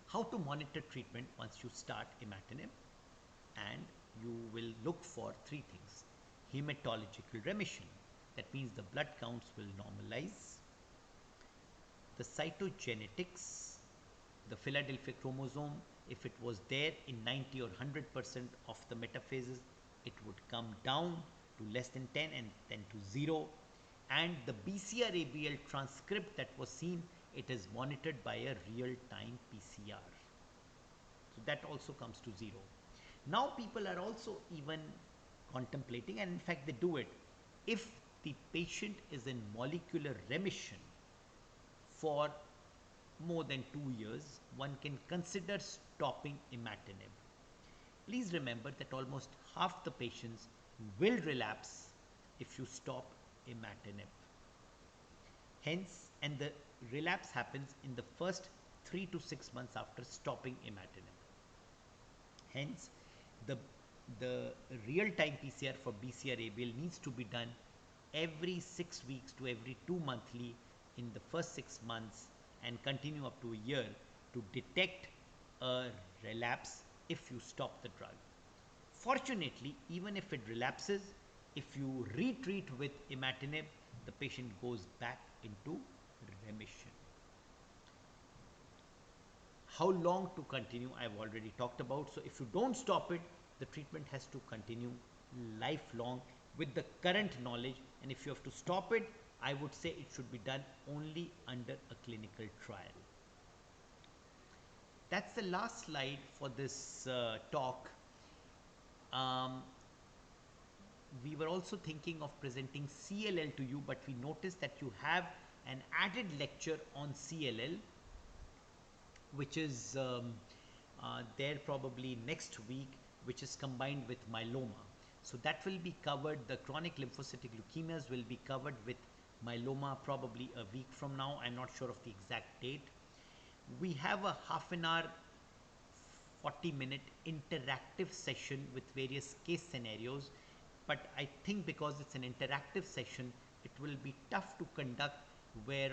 How to monitor treatment once you start imatinib, and you will look for three things. Hematological remission, that means the blood counts will normalize. The cytogenetics, the Philadelphia chromosome, if it was there in 90 or 100% of the metaphases, it would come down to less than 10 and then to 0. And the BCR-ABL transcript that was seen, it is monitored by a real-time PCR. So that also comes to 0. Now people are also even contemplating, and in fact they do it, if the patient is in molecular remission for more than 2 years, one can consider stopping imatinib. Please remember that almost half the patients will relapse if you stop imatinib. Hence, and the relapse happens in the first 3 to 6 months after stopping imatinib. Hence, the real-time PCR for BCR-ABL needs to be done every 6 weeks to every 2 monthly in the first 6 months and continue up to a year to detect a relapse if you stop the drug. Fortunately, even if it relapses, if you retreat with imatinib, the patient goes back into remission. How long to continue, I've already talked about. So if you don't stop it, the treatment has to continue lifelong with the current knowledge, and if you have to stop it, I would say it should be done only under a clinical trial. That's the last slide for this talk. We were also thinking of presenting CLL to you, but we noticed that you have an added lecture on CLL, which is there probably next week, which is combined with myeloma. So that will be covered, the chronic lymphocytic leukemias will be covered with myeloma probably a week from now. I'm not sure of the exact date. We have a half an hour, 40-minute interactive session with various case scenarios, but I think because it's an interactive session, it will be tough to conduct where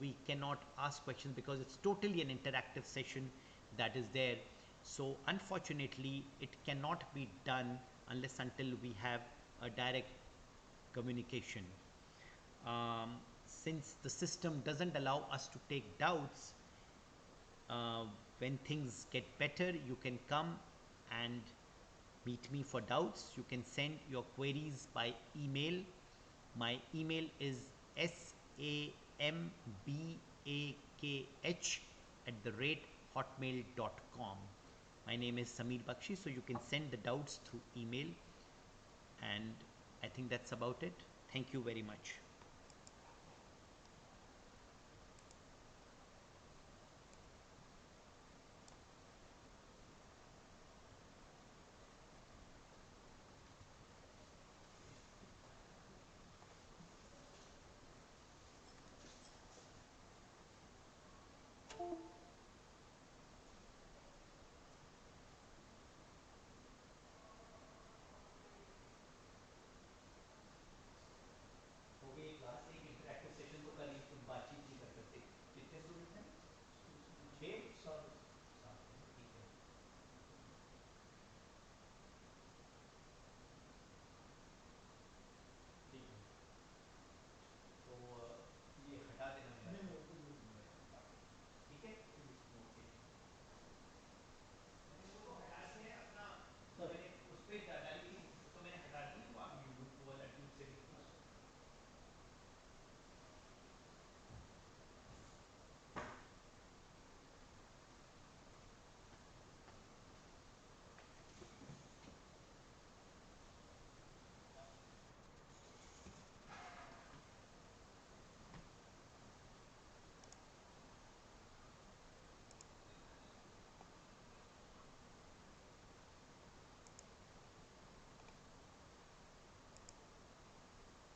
we cannot ask questions, because it's totally an interactive session that is there. So unfortunately it cannot be done unless until we have a direct communication. Since the system doesn't allow us to take doubts, when things get better, you can come and meet me for doubts. You can send your queries by email. My email is sambakh@hotmail.com. My name is Sameer Bakshi, so you can send the doubts through email, and I think that's about it. Thank you very much.